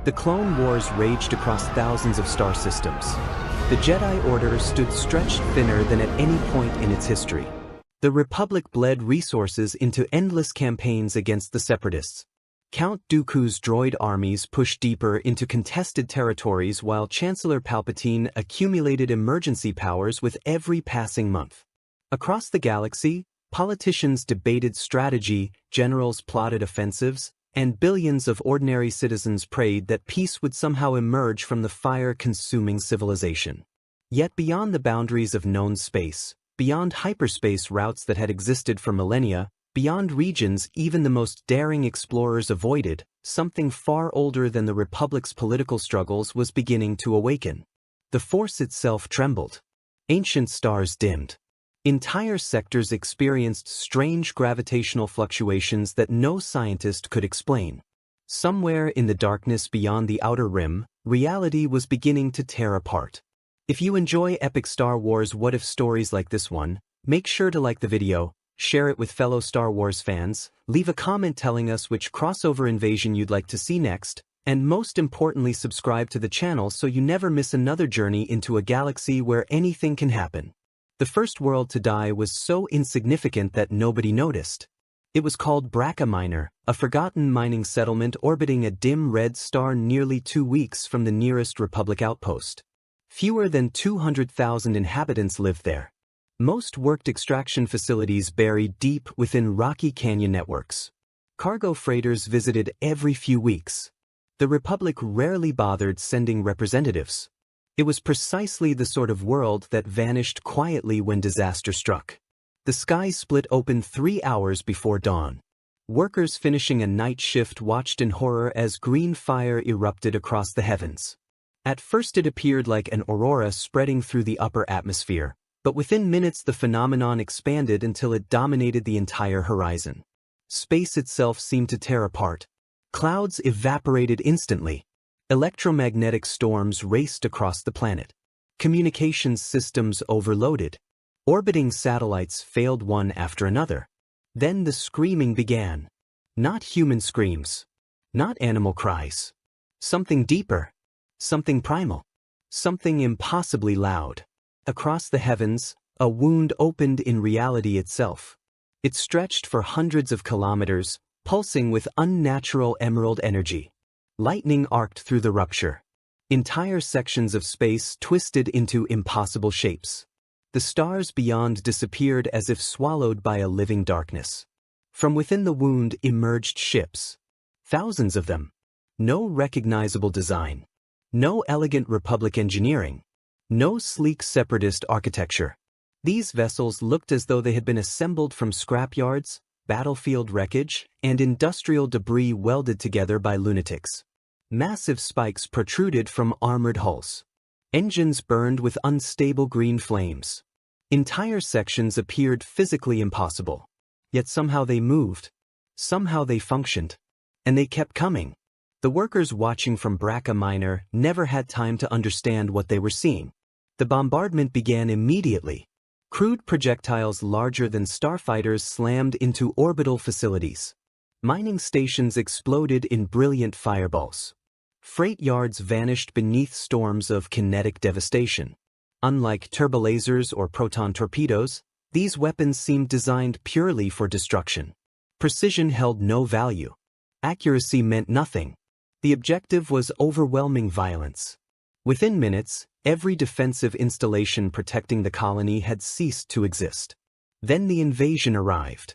The Clone Wars raged across thousands of star systems. The Jedi Order stood stretched thinner than at any point in its history. The Republic bled resources into endless campaigns against the Separatists. Count Dooku's droid armies pushed deeper into contested territories while Chancellor Palpatine accumulated emergency powers with every passing month. Across the galaxy, politicians debated strategy, generals plotted offensives, and billions of ordinary citizens prayed that peace would somehow emerge from the fire-consuming civilization. Yet beyond the boundaries of known space, beyond hyperspace routes that had existed for millennia, beyond regions even the most daring explorers avoided, something far older than the Republic's political struggles was beginning to awaken. The Force itself trembled. Ancient stars dimmed. Entire sectors experienced strange gravitational fluctuations that no scientist could explain. Somewhere in the darkness beyond the Outer Rim, reality was beginning to tear apart. If you enjoy epic Star Wars what-if stories like this one, make sure to like the video, share it with fellow Star Wars fans, leave a comment telling us which crossover invasion you'd like to see next, and most importantly subscribe to the channel so you never miss another journey into a galaxy where anything can happen. The first world to die was so insignificant that nobody noticed. It was called Bracca Minor, a forgotten mining settlement orbiting a dim red star nearly 2 weeks from the nearest Republic outpost. Fewer than 200,000 inhabitants lived there. Most worked extraction facilities buried deep within rocky canyon networks. Cargo freighters visited every few weeks. The Republic rarely bothered sending representatives. It was precisely the sort of world that vanished quietly when disaster struck. The sky split open 3 hours before dawn. Workers finishing a night shift watched in horror as green fire erupted across the heavens. At first it appeared like an aurora spreading through the upper atmosphere, but within minutes the phenomenon expanded until it dominated the entire horizon. Space itself seemed to tear apart. Clouds evaporated instantly. Electromagnetic storms raced across the planet. Communications systems overloaded. Orbiting satellites failed one after another. Then the screaming began. Not human screams. Not animal cries. Something deeper. Something primal. Something impossibly loud. Across the heavens, a wound opened in reality itself. It stretched for hundreds of kilometers, pulsing with unnatural emerald energy. Lightning arced through the rupture. Entire sections of space twisted into impossible shapes. The stars beyond disappeared as if swallowed by a living darkness. From within the wound emerged ships. Thousands of them. No recognizable design. No elegant Republic engineering. No sleek Separatist architecture. These vessels looked as though they had been assembled from scrapyards, battlefield wreckage, and industrial debris welded together by lunatics. Massive spikes protruded from armored hulls. Engines burned with unstable green flames. Entire sections appeared physically impossible. Yet somehow they moved. Somehow they functioned. And they kept coming. The workers watching from Bracca Minor never had time to understand what they were seeing. The bombardment began immediately. Crude projectiles larger than starfighters slammed into orbital facilities. Mining stations exploded in brilliant fireballs. Freight yards vanished beneath storms of kinetic devastation. Unlike turbolasers or proton torpedoes, these weapons seemed designed purely for destruction. Precision held no value. Accuracy meant nothing. The objective was overwhelming violence. Within minutes, every defensive installation protecting the colony had ceased to exist. Then the invasion arrived.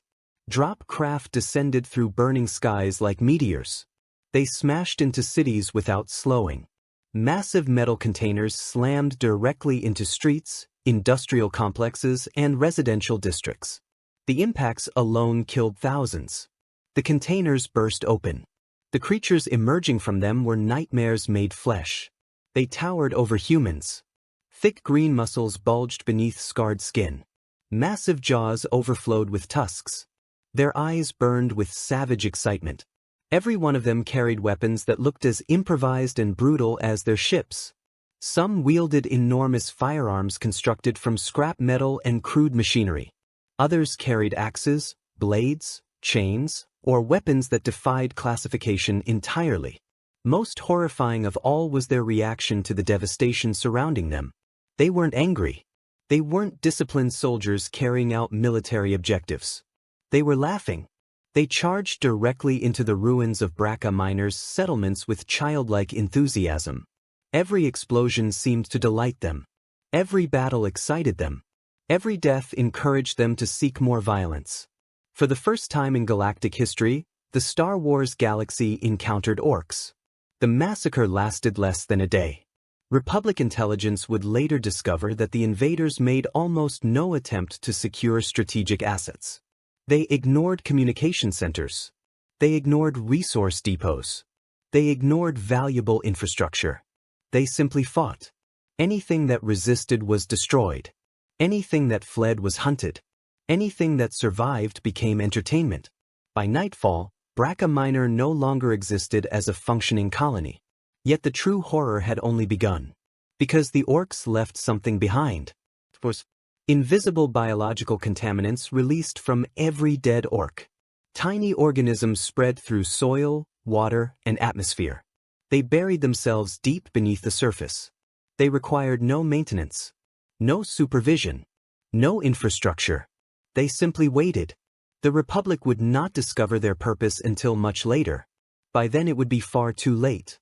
Drop craft descended through burning skies like meteors. They smashed into cities without slowing. Massive metal containers slammed directly into streets, industrial complexes, and residential districts. The impacts alone killed thousands. The containers burst open. The creatures emerging from them were nightmares made flesh. They towered over humans. Thick green muscles bulged beneath scarred skin. Massive jaws overflowed with tusks. Their eyes burned with savage excitement. Every one of them carried weapons that looked as improvised and brutal as their ships. Some wielded enormous firearms constructed from scrap metal and crude machinery. Others carried axes, blades, chains, or weapons that defied classification entirely. Most horrifying of all was their reaction to the devastation surrounding them. They weren't angry. They weren't disciplined soldiers carrying out military objectives. They were laughing. They charged directly into the ruins of WAAAGH miners' settlements with childlike enthusiasm. Every explosion seemed to delight them. Every battle excited them. Every death encouraged them to seek more violence. For the first time in galactic history, the Star Wars galaxy encountered Orks. The massacre lasted less than a day. Republic intelligence would later discover that the invaders made almost no attempt to secure strategic assets. They ignored communication centers. They ignored resource depots. They ignored valuable infrastructure. They simply fought. Anything that resisted was destroyed. Anything that fled was hunted. Anything that survived became entertainment. By nightfall, WAAAGH Minor no longer existed as a functioning colony. Yet the true horror had only begun. Because the Orks left something behind. It was invisible biological contaminants released from every dead Ork. Tiny organisms spread through soil, water, and atmosphere. They buried themselves deep beneath the surface. They required no maintenance, no supervision, no infrastructure. They simply waited. The Republic would not discover their purpose until much later. By then it would be far too late.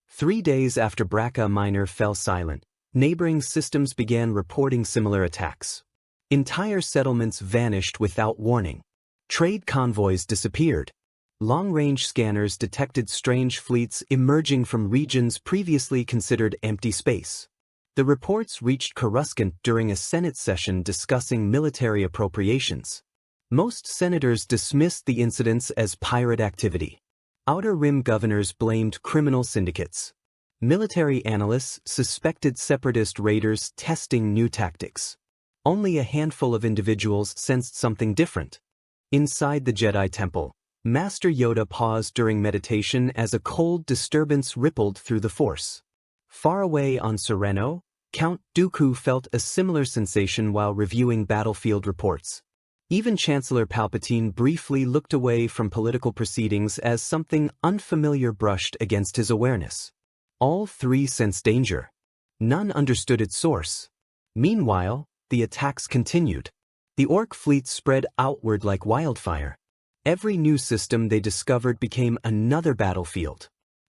3 days after WAAAGH Minor fell silent, neighboring systems began reporting similar attacks. Entire settlements vanished without warning. Trade convoys disappeared. Long-range scanners detected strange fleets emerging from regions previously considered empty space. The reports reached Coruscant during a Senate session discussing military appropriations. Most senators dismissed the incidents as pirate activity. Outer Rim governors blamed criminal syndicates. Military analysts suspected separatist raiders testing new tactics. Only a handful of individuals sensed something different. Inside the Jedi Temple, Master Yoda paused during meditation as a cold disturbance rippled through the Force. Far away on Sereno, Count Dooku felt a similar sensation while reviewing battlefield reports. Even Chancellor Palpatine briefly looked away from political proceedings as something unfamiliar brushed against his awareness. All three sensed danger. None understood its source. Meanwhile, the attacks continued. The Ork fleet spread outward like wildfire. Every new system they discovered became another battlefield.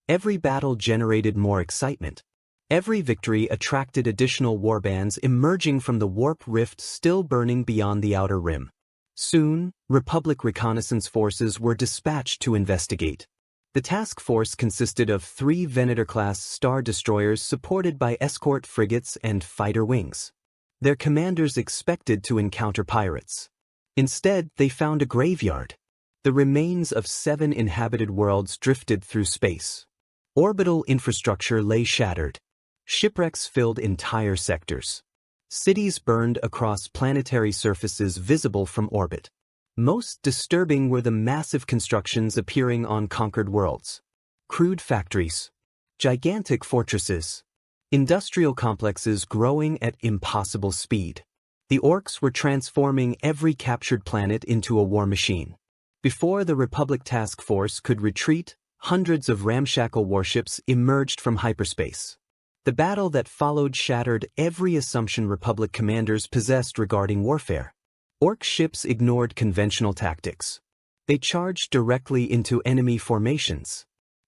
Every battle generated more excitement. Every victory attracted additional warbands emerging from the warp rift still burning beyond the Outer Rim. Soon, Republic reconnaissance forces were dispatched to investigate. The task force consisted of 3 Venator-class star destroyers supported by escort frigates and fighter wings. Their commanders expected to encounter pirates. Instead, they found a graveyard. The remains of 7 inhabited worlds drifted through space. Orbital infrastructure lay shattered. Shipwrecks filled entire sectors. Cities burned across planetary surfaces visible from orbit. Most disturbing were the massive constructions appearing on conquered worlds. Crude factories. Gigantic fortresses. Industrial complexes growing at impossible speed. The Orks were transforming every captured planet into a war machine. Before the Republic task force could retreat, hundreds of ramshackle warships emerged from hyperspace. The battle that followed shattered every assumption Republic commanders possessed regarding warfare. Ork ships ignored conventional tactics. They charged directly into enemy formations.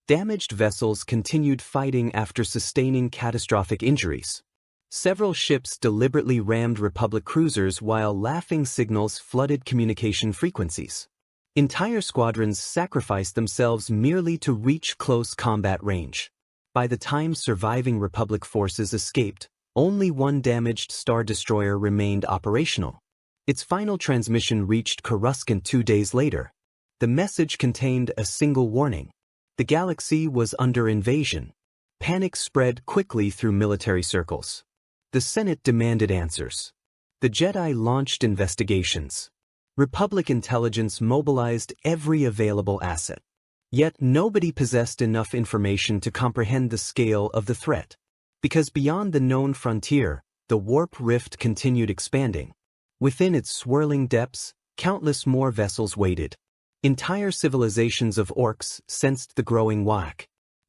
Damaged vessels continued fighting after sustaining catastrophic injuries. Several ships deliberately rammed Republic cruisers while laughing signals flooded communication frequencies. Entire squadrons sacrificed themselves merely to reach close combat range. By the time surviving Republic forces escaped, only 1 damaged Star Destroyer remained operational. Its final transmission reached Coruscant 2 days later. The message contained a single warning. The galaxy was under invasion. Panic spread quickly through military circles. The Senate demanded answers. The Jedi launched investigations. Republic intelligence mobilized every available asset. Yet nobody possessed enough information to comprehend the scale of the threat. Because beyond the known frontier, the warp rift continued expanding. Within its swirling depths, countless more vessels waited. Entire civilizations of Orks sensed the growing waaagh.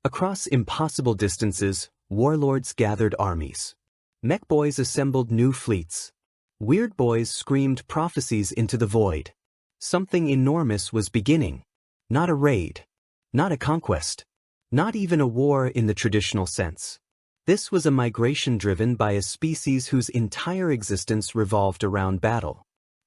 Across impossible distances, warlords gathered armies. Mech boys assembled new fleets. Weird boys screamed prophecies into the void. Something enormous was beginning. Not a raid. Not a conquest. Not even a war in the traditional sense. This was a migration driven by a species whose entire existence revolved around battle.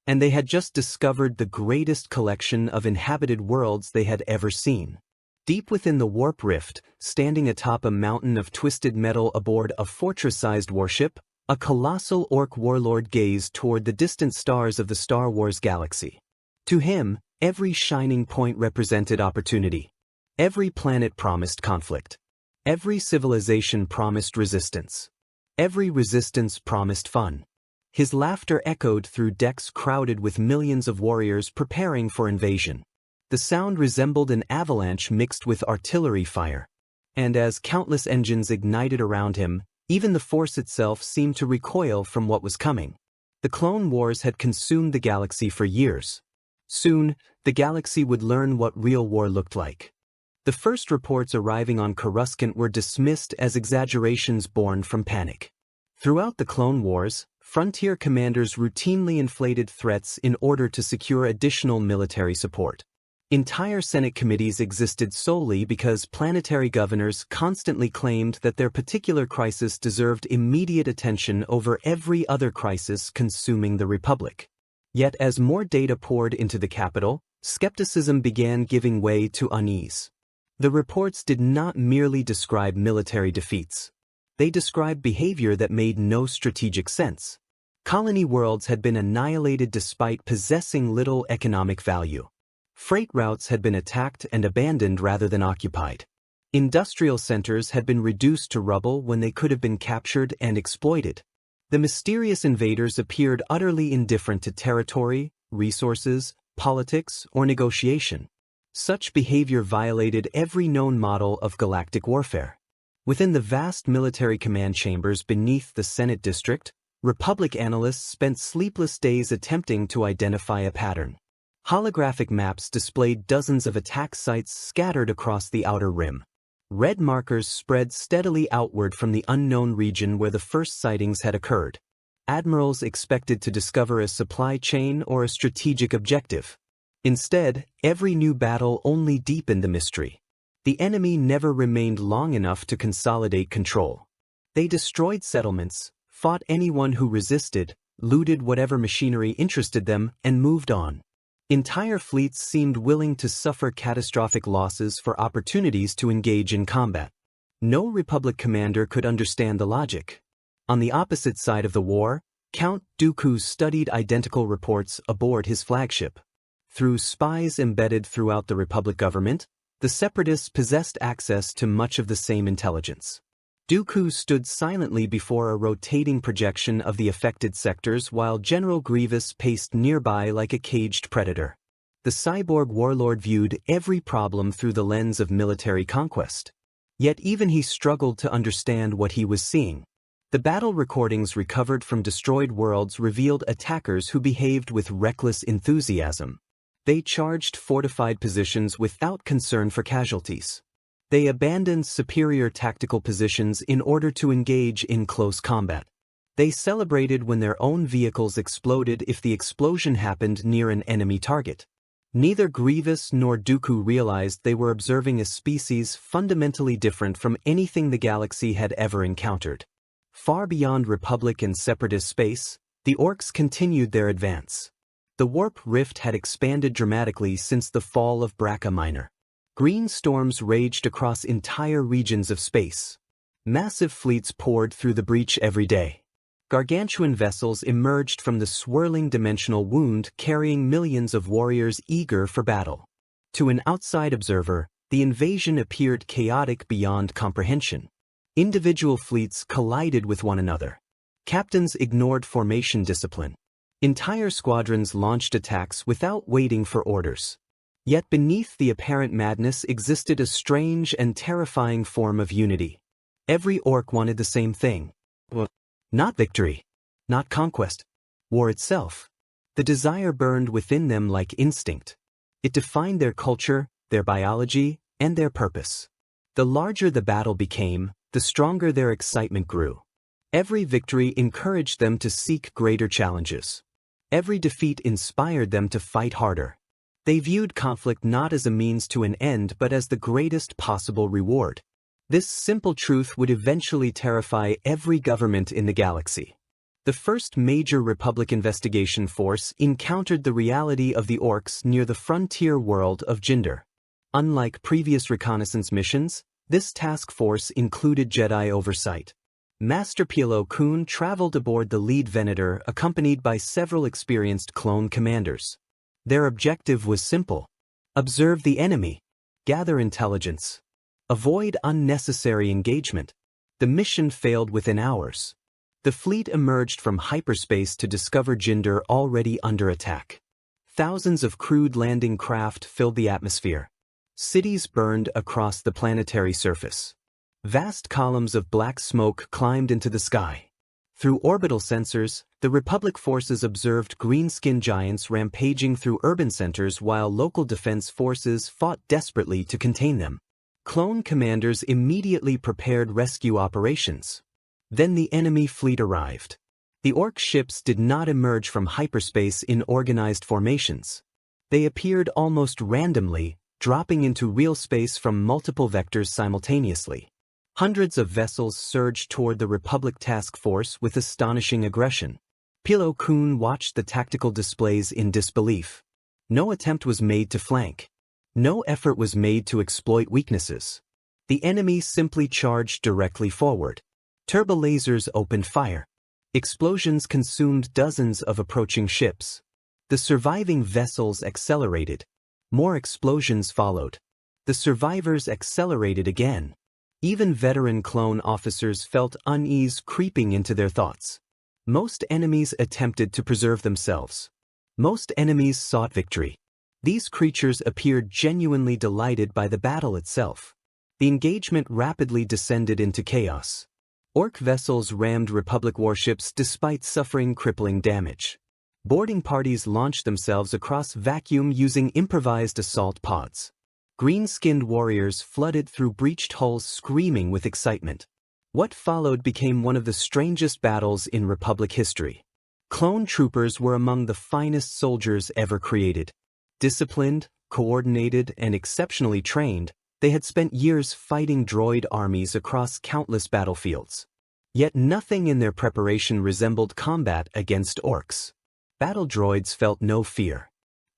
And they had just discovered the greatest collection of inhabited worlds they had ever seen. Deep within the warp rift, standing atop a mountain of twisted metal aboard a fortress-sized warship, a colossal orc warlord gazed toward the distant stars of the Star Wars galaxy. To him, every shining point represented opportunity. Every planet promised conflict. Every civilization promised resistance. Every resistance promised fun. His laughter echoed through decks crowded with millions of warriors preparing for invasion. The sound resembled an avalanche mixed with artillery fire. And as countless engines ignited around him, even the Force itself seemed to recoil from what was coming. The Clone Wars had consumed the galaxy for years. Soon, the galaxy would learn what real war looked like. The first reports arriving on Coruscant were dismissed as exaggerations born from panic. Throughout the Clone Wars, frontier commanders routinely inflated threats in order to secure additional military support. Entire Senate committees existed solely because planetary governors constantly claimed that their particular crisis deserved immediate attention over every other crisis consuming the Republic. Yet as more data poured into the capital, skepticism began giving way to unease. The reports did not merely describe military defeats. They described behavior that made no strategic sense. Colony worlds had been annihilated despite possessing little economic value. Freight routes had been attacked and abandoned rather than occupied. Industrial centers had been reduced to rubble when they could have been captured and exploited. The mysterious invaders appeared utterly indifferent to territory, resources, politics, or negotiation. Such behavior violated every known model of galactic warfare. Within the vast military command chambers beneath the Senate District, Republic analysts spent sleepless days attempting to identify a pattern. Holographic maps displayed dozens of attack sites scattered across the outer rim. Red markers spread steadily outward from the unknown region where the first sightings had occurred. Admirals expected to discover a supply chain or a strategic objective. Instead, every new battle only deepened the mystery. The enemy never remained long enough to consolidate control. They destroyed settlements, fought anyone who resisted, looted whatever machinery interested them, and moved on. Entire fleets seemed willing to suffer catastrophic losses for opportunities to engage in combat. No Republic commander could understand the logic. On the opposite side of the war, Count Dooku studied identical reports aboard his flagship. Through spies embedded throughout the Republic government, the Separatists possessed access to much of the same intelligence. Dooku stood silently before a rotating projection of the affected sectors while General Grievous paced nearby like a caged predator. The cyborg warlord viewed every problem through the lens of military conquest. Yet even he struggled to understand what he was seeing. The battle recordings recovered from destroyed worlds revealed attackers who behaved with reckless enthusiasm. They charged fortified positions without concern for casualties. They abandoned superior tactical positions in order to engage in close combat. They celebrated when their own vehicles exploded if the explosion happened near an enemy target. Neither Grievous nor Dooku realized they were observing a species fundamentally different from anything the galaxy had ever encountered. Far beyond Republic and Separatist space, the Orks continued their advance. The warp rift had expanded dramatically since the fall of Bracca Minor. Green storms raged across entire regions of space. Massive fleets poured through the breach every day. Gargantuan vessels emerged from the swirling dimensional wound carrying millions of warriors eager for battle. To an outside observer, the invasion appeared chaotic beyond comprehension. Individual fleets collided with one another. Captains ignored formation discipline. Entire squadrons launched attacks without waiting for orders. Yet beneath the apparent madness existed a strange and terrifying form of unity. Every Ork wanted the same thing. Not victory. Not conquest. War itself. The desire burned within them like instinct. It defined their culture, their biology, and their purpose. The larger the battle became, the stronger their excitement grew. Every victory encouraged them to seek greater challenges. Every defeat inspired them to fight harder. They viewed conflict not as a means to an end but as the greatest possible reward. This simple truth would eventually terrify every government in the galaxy. The first major Republic investigation force encountered the reality of the Orks near the frontier world of Jinder. Unlike previous reconnaissance missions, this task force included Jedi oversight. Master Plo Koon traveled aboard the lead Venator accompanied by several experienced clone commanders. Their objective was simple: observe the enemy, gather intelligence, avoid unnecessary engagement. The mission failed within hours. The fleet emerged from hyperspace to discover Jinder already under attack. Thousands of crude landing craft filled the atmosphere. Cities burned across the planetary surface. Vast columns of black smoke climbed into the sky. Through orbital sensors, the Republic forces observed green-skinned giants rampaging through urban centers while local defense forces fought desperately to contain them. Clone commanders immediately prepared rescue operations. Then the enemy fleet arrived. The Ork ships did not emerge from hyperspace in organized formations. They appeared almost randomly, dropping into real space from multiple vectors simultaneously. Hundreds of vessels surged toward the Republic task force with astonishing aggression. Plo Koon watched the tactical displays in disbelief. No attempt was made to flank. No effort was made to exploit weaknesses. The enemy simply charged directly forward. Turbolasers opened fire. Explosions consumed dozens of approaching ships. The surviving vessels accelerated. More explosions followed. The survivors accelerated again. Even veteran clone officers felt unease creeping into their thoughts. Most enemies attempted to preserve themselves. Most enemies sought victory. These creatures appeared genuinely delighted by the battle itself. The engagement rapidly descended into chaos. Ork vessels rammed Republic warships despite suffering crippling damage. Boarding parties launched themselves across vacuum using improvised assault pods. Green-skinned warriors flooded through breached hulls screaming with excitement. What followed became one of the strangest battles in Republic history. Clone troopers were among the finest soldiers ever created. Disciplined, coordinated, and exceptionally trained, they had spent years fighting droid armies across countless battlefields. Yet nothing in their preparation resembled combat against Orks. Battle droids felt no fear.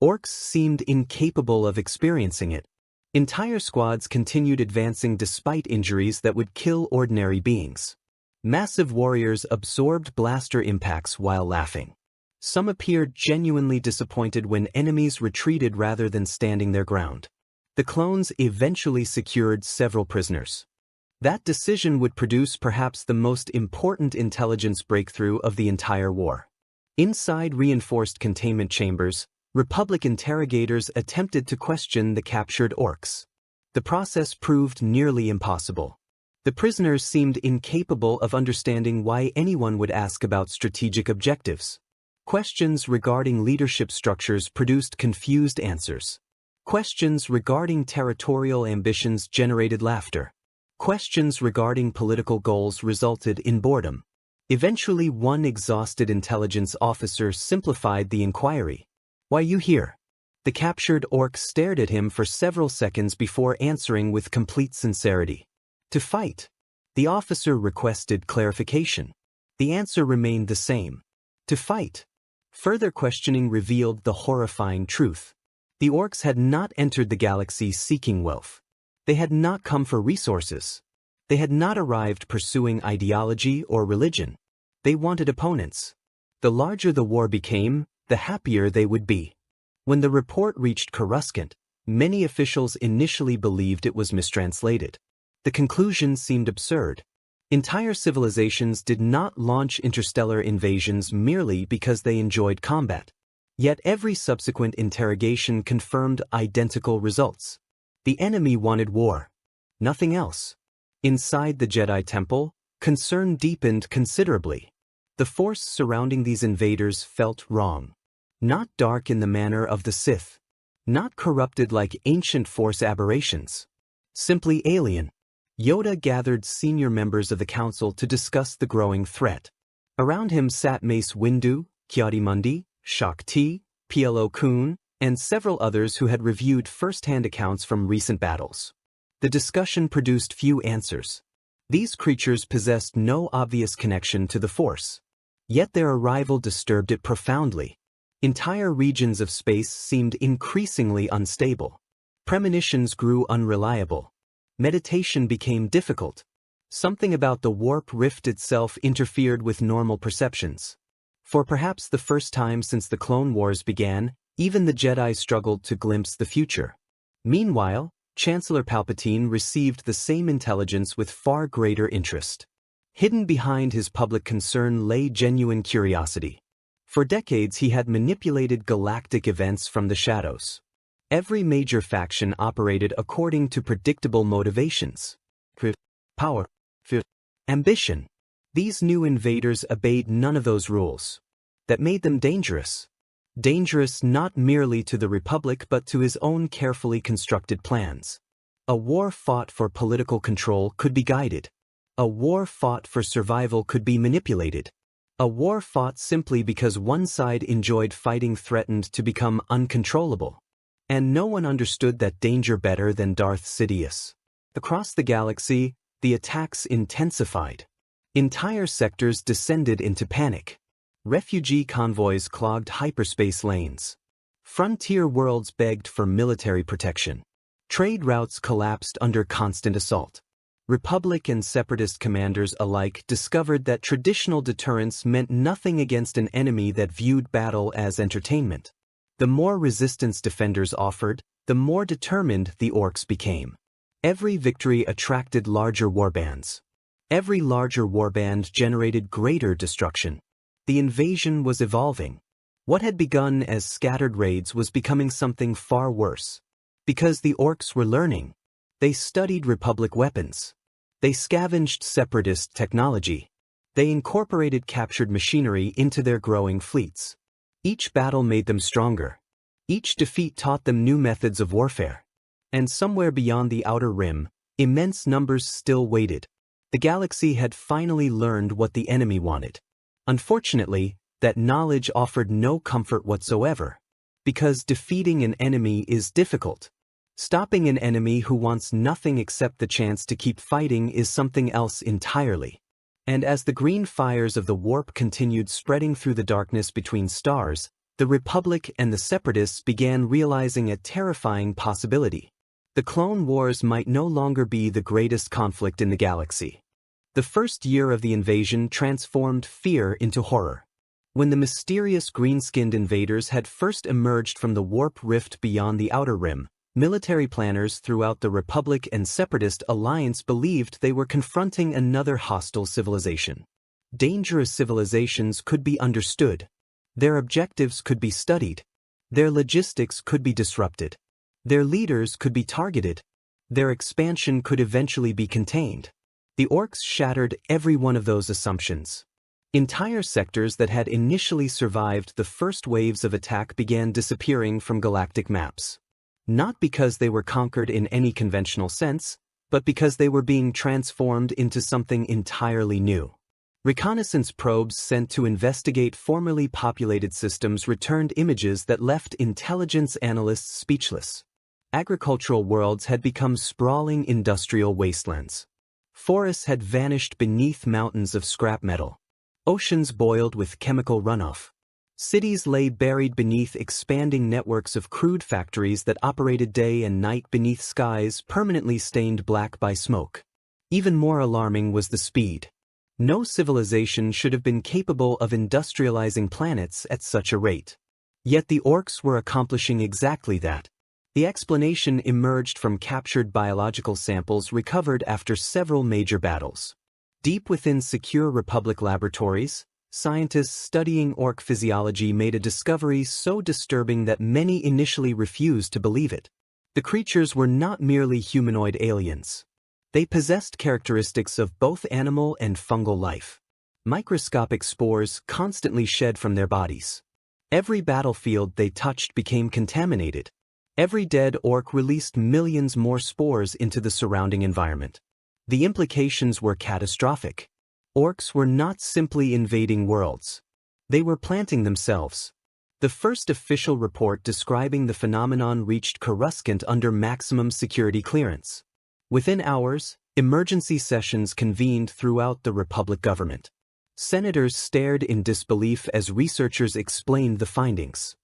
Orks seemed incapable of experiencing it. Entire squads continued advancing despite injuries that would kill ordinary beings. Massive warriors absorbed blaster impacts while laughing. Some appeared genuinely disappointed when enemies retreated rather than standing their ground. The clones eventually secured several prisoners. That decision would produce perhaps the most important intelligence breakthrough of the entire war. Inside reinforced containment chambers, Republic interrogators attempted to question the captured Orks. The process proved nearly impossible. The prisoners seemed incapable of understanding why anyone would ask about strategic objectives. Questions regarding leadership structures produced confused answers. Questions regarding territorial ambitions generated laughter. Questions regarding political goals resulted in boredom. Eventually, one exhausted intelligence officer simplified the inquiry. "Why you here?" The captured Ork stared at him for several seconds before answering with complete sincerity. "To fight." The officer requested clarification. The answer remained the same. "To fight." Further questioning revealed the horrifying truth. The Orks had not entered the galaxy seeking wealth. They had not come for resources. They had not arrived pursuing ideology or religion. They wanted opponents. The larger the war became, the happier they would be. When the report reached Coruscant, many officials initially believed it was mistranslated. The conclusion seemed absurd. Entire civilizations did not launch interstellar invasions merely because they enjoyed combat. Yet every subsequent interrogation confirmed identical results. The enemy wanted war. Nothing else. Inside the Jedi Temple, concern deepened considerably. The force surrounding these invaders felt wrong. Not dark in the manner of the Sith. Not corrupted like ancient Force aberrations. Simply alien. Yoda gathered senior members of the council to discuss the growing threat. Around him sat Mace Windu, Ki-Adi-Mundi, Shaak Ti, Plo Koon, and several others who had reviewed first-hand accounts from recent battles. The discussion produced few answers. These creatures possessed no obvious connection to the Force. Yet their arrival disturbed it profoundly. Entire regions of space seemed increasingly unstable. Premonitions grew unreliable. Meditation became difficult. Something about the warp rift itself interfered with normal perceptions. For perhaps the first time since the Clone Wars began, even the Jedi struggled to glimpse the future. Meanwhile, Chancellor Palpatine received the same intelligence with far greater interest. Hidden behind his public concern lay genuine curiosity. For decades he had manipulated galactic events from the shadows. Every major faction operated according to predictable motivations. Power. Ambition. These new invaders obeyed none of those rules. That made them dangerous. Dangerous not merely to the Republic but to his own carefully constructed plans. A war fought for political control could be guided. A war fought for survival could be manipulated. A war fought simply because one side enjoyed fighting threatened to become uncontrollable. And no one understood that danger better than Darth Sidious. Across the galaxy, the attacks intensified. Entire sectors descended into panic. Refugee convoys clogged hyperspace lanes. Frontier worlds begged for military protection. Trade routes collapsed under constant assault. Republic and Separatist commanders alike discovered that traditional deterrence meant nothing against an enemy that viewed battle as entertainment. The more resistance defenders offered, the more determined the Orks became. Every victory attracted larger warbands. Every larger warband generated greater destruction. The invasion was evolving. What had begun as scattered raids was becoming something far worse. Because the Orks were learning. They studied Republic weapons. They scavenged Separatist technology. They incorporated captured machinery into their growing fleets. Each battle made them stronger. Each defeat taught them new methods of warfare. And somewhere beyond the outer rim, immense numbers still waited. The galaxy had finally learned what the enemy wanted. Unfortunately, that knowledge offered no comfort whatsoever. Because defeating an enemy is difficult. Stopping an enemy who wants nothing except the chance to keep fighting is something else entirely. And as the green fires of the warp continued spreading through the darkness between stars, the Republic and the Separatists began realizing a terrifying possibility. The Clone Wars might no longer be the greatest conflict in the galaxy. The first year of the invasion transformed fear into horror. When the mysterious green-skinned invaders had first emerged from the warp rift beyond the outer rim, military planners throughout the Republic and Separatist alliance believed they were confronting another hostile civilization. Dangerous civilizations could be understood. Their objectives could be studied. Their logistics could be disrupted. Their leaders could be targeted. Their expansion could eventually be contained. The Orks shattered every one of those assumptions. Entire sectors that had initially survived the first waves of attack began disappearing from galactic maps. Not because they were conquered in any conventional sense, but because they were being transformed into something entirely new. Reconnaissance probes sent to investigate formerly populated systems returned images that left intelligence analysts speechless. Agricultural worlds had become sprawling industrial wastelands. Forests had vanished beneath mountains of scrap metal. Oceans boiled with chemical runoff. Cities lay buried beneath expanding networks of crude factories that operated day and night beneath skies permanently stained black by smoke. Even more alarming was the speed. No civilization should have been capable of industrializing planets at such a rate. Yet the Orks were accomplishing exactly that. The explanation emerged from captured biological samples recovered after several major battles. Deep within secure Republic laboratories, scientists studying Ork physiology made a discovery so disturbing that many initially refused to believe it. The creatures were not merely humanoid aliens. They possessed characteristics of both animal and fungal life. Microscopic spores constantly shed from their bodies. Every battlefield they touched became contaminated. Every dead Ork released millions more spores into the surrounding environment. The implications were catastrophic. Orks were not simply invading worlds. They were planting themselves. The first official report describing the phenomenon reached Coruscant under maximum security clearance. Within hours, emergency sessions convened throughout the Republic government. Senators stared in disbelief as researchers explained the findings.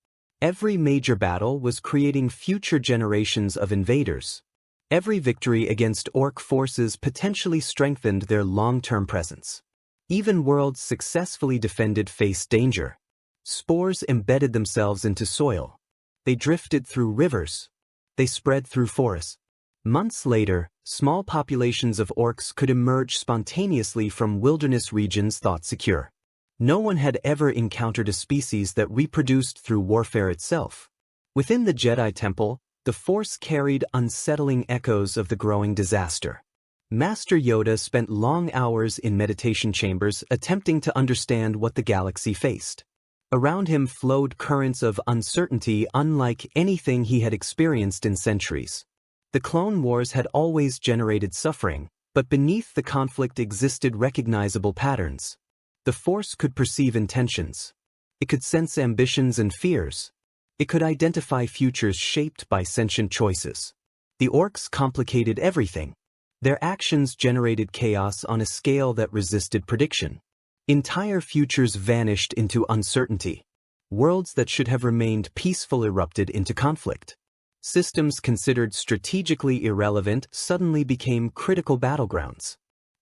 Every major battle was creating future generations of invaders. Every victory against Ork forces potentially strengthened their long-term presence. Even worlds successfully defended faced danger. Spores embedded themselves into soil. They drifted through rivers. They spread through forests. Months later, small populations of Orks could emerge spontaneously from wilderness regions thought secure. No one had ever encountered a species that reproduced through warfare itself. Within the Jedi Temple, the Force carried unsettling echoes of the growing disaster. Master Yoda spent long hours in meditation chambers attempting to understand what the galaxy faced. Around him flowed currents of uncertainty unlike anything he had experienced in centuries. The Clone Wars had always generated suffering, but beneath the conflict existed recognizable patterns. The Force could perceive intentions. It could sense ambitions and fears. It could identify futures shaped by sentient choices. The Orks complicated everything. Their actions generated chaos on a scale that resisted prediction. Entire futures vanished into uncertainty. Worlds that should have remained peaceful erupted into conflict. Systems considered strategically irrelevant suddenly became critical battlegrounds.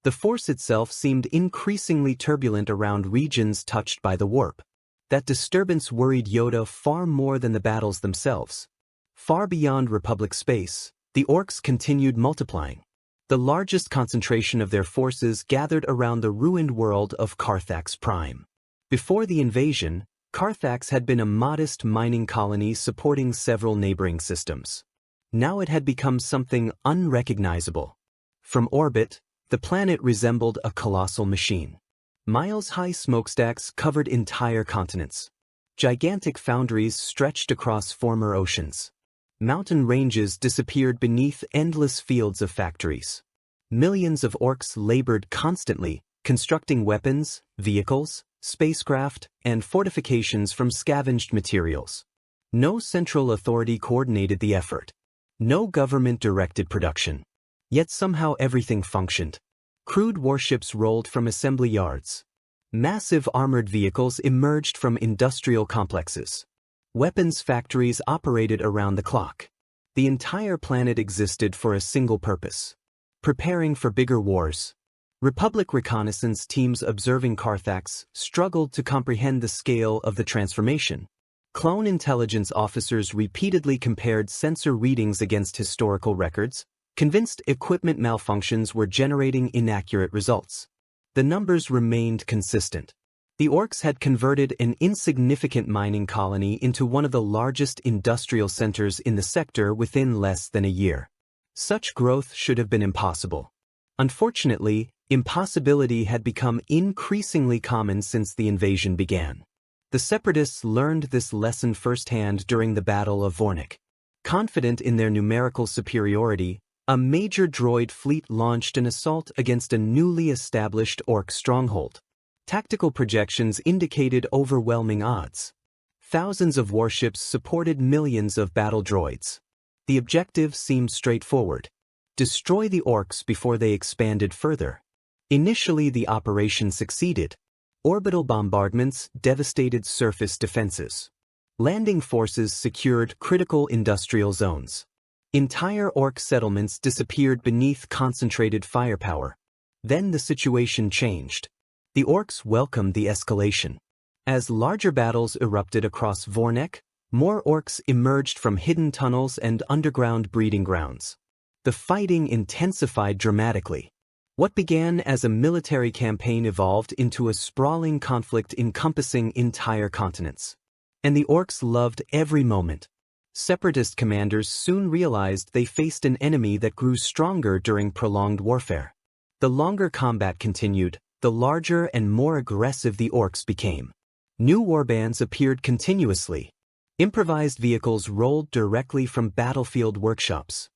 The Force itself seemed increasingly turbulent around regions touched by the warp. That disturbance worried Yoda far more than the battles themselves. Far beyond Republic space, the Orks continued multiplying. The largest concentration of their forces gathered around the ruined world of Carthax Prime. Before the invasion, Carthax had been a modest mining colony supporting several neighboring systems. Now it had become something unrecognizable. From orbit, the planet resembled a colossal machine. Miles-high smokestacks covered entire continents. Gigantic foundries stretched across former oceans. Mountain ranges disappeared beneath endless fields of factories. Millions of Orks labored constantly, constructing weapons, vehicles, spacecraft, and fortifications from scavenged materials. No central authority coordinated the effort. No government directed production. Yet somehow everything functioned. Crude warships rolled from assembly yards. Massive armored vehicles emerged from industrial complexes. Weapons factories operated around the clock. The entire planet existed for a single purpose: preparing for bigger wars. Republic reconnaissance teams observing Carthax struggled to comprehend the scale of the transformation. Clone intelligence officers repeatedly compared sensor readings against historical records, convinced equipment malfunctions were generating inaccurate results. The numbers remained consistent. The Orks had converted an insignificant mining colony into one of the largest industrial centers in the sector within less than a year. Such growth should have been impossible. Unfortunately, impossibility had become increasingly common since the invasion began. The Separatists learned this lesson firsthand during the Battle of Vornik. Confident in their numerical superiority, a major droid fleet launched an assault against a newly established Ork stronghold. Tactical projections indicated overwhelming odds. Thousands of warships supported millions of battle droids. The objective seemed straightforward: destroy the Orks before they expanded further. Initially, the operation succeeded. Orbital bombardments devastated surface defenses. Landing forces secured critical industrial zones. Entire Ork settlements disappeared beneath concentrated firepower. Then the situation changed. The Orks welcomed the escalation. As larger battles erupted across Vornik, more Orks emerged from hidden tunnels and underground breeding grounds. The fighting intensified dramatically. What began as a military campaign evolved into a sprawling conflict encompassing entire continents. And the Orks loved every moment. Separatist commanders soon realized they faced an enemy that grew stronger during prolonged warfare. The longer combat continued, the larger and more aggressive the Orks became. New warbands appeared continuously. Improvised vehicles rolled directly from battlefield workshops.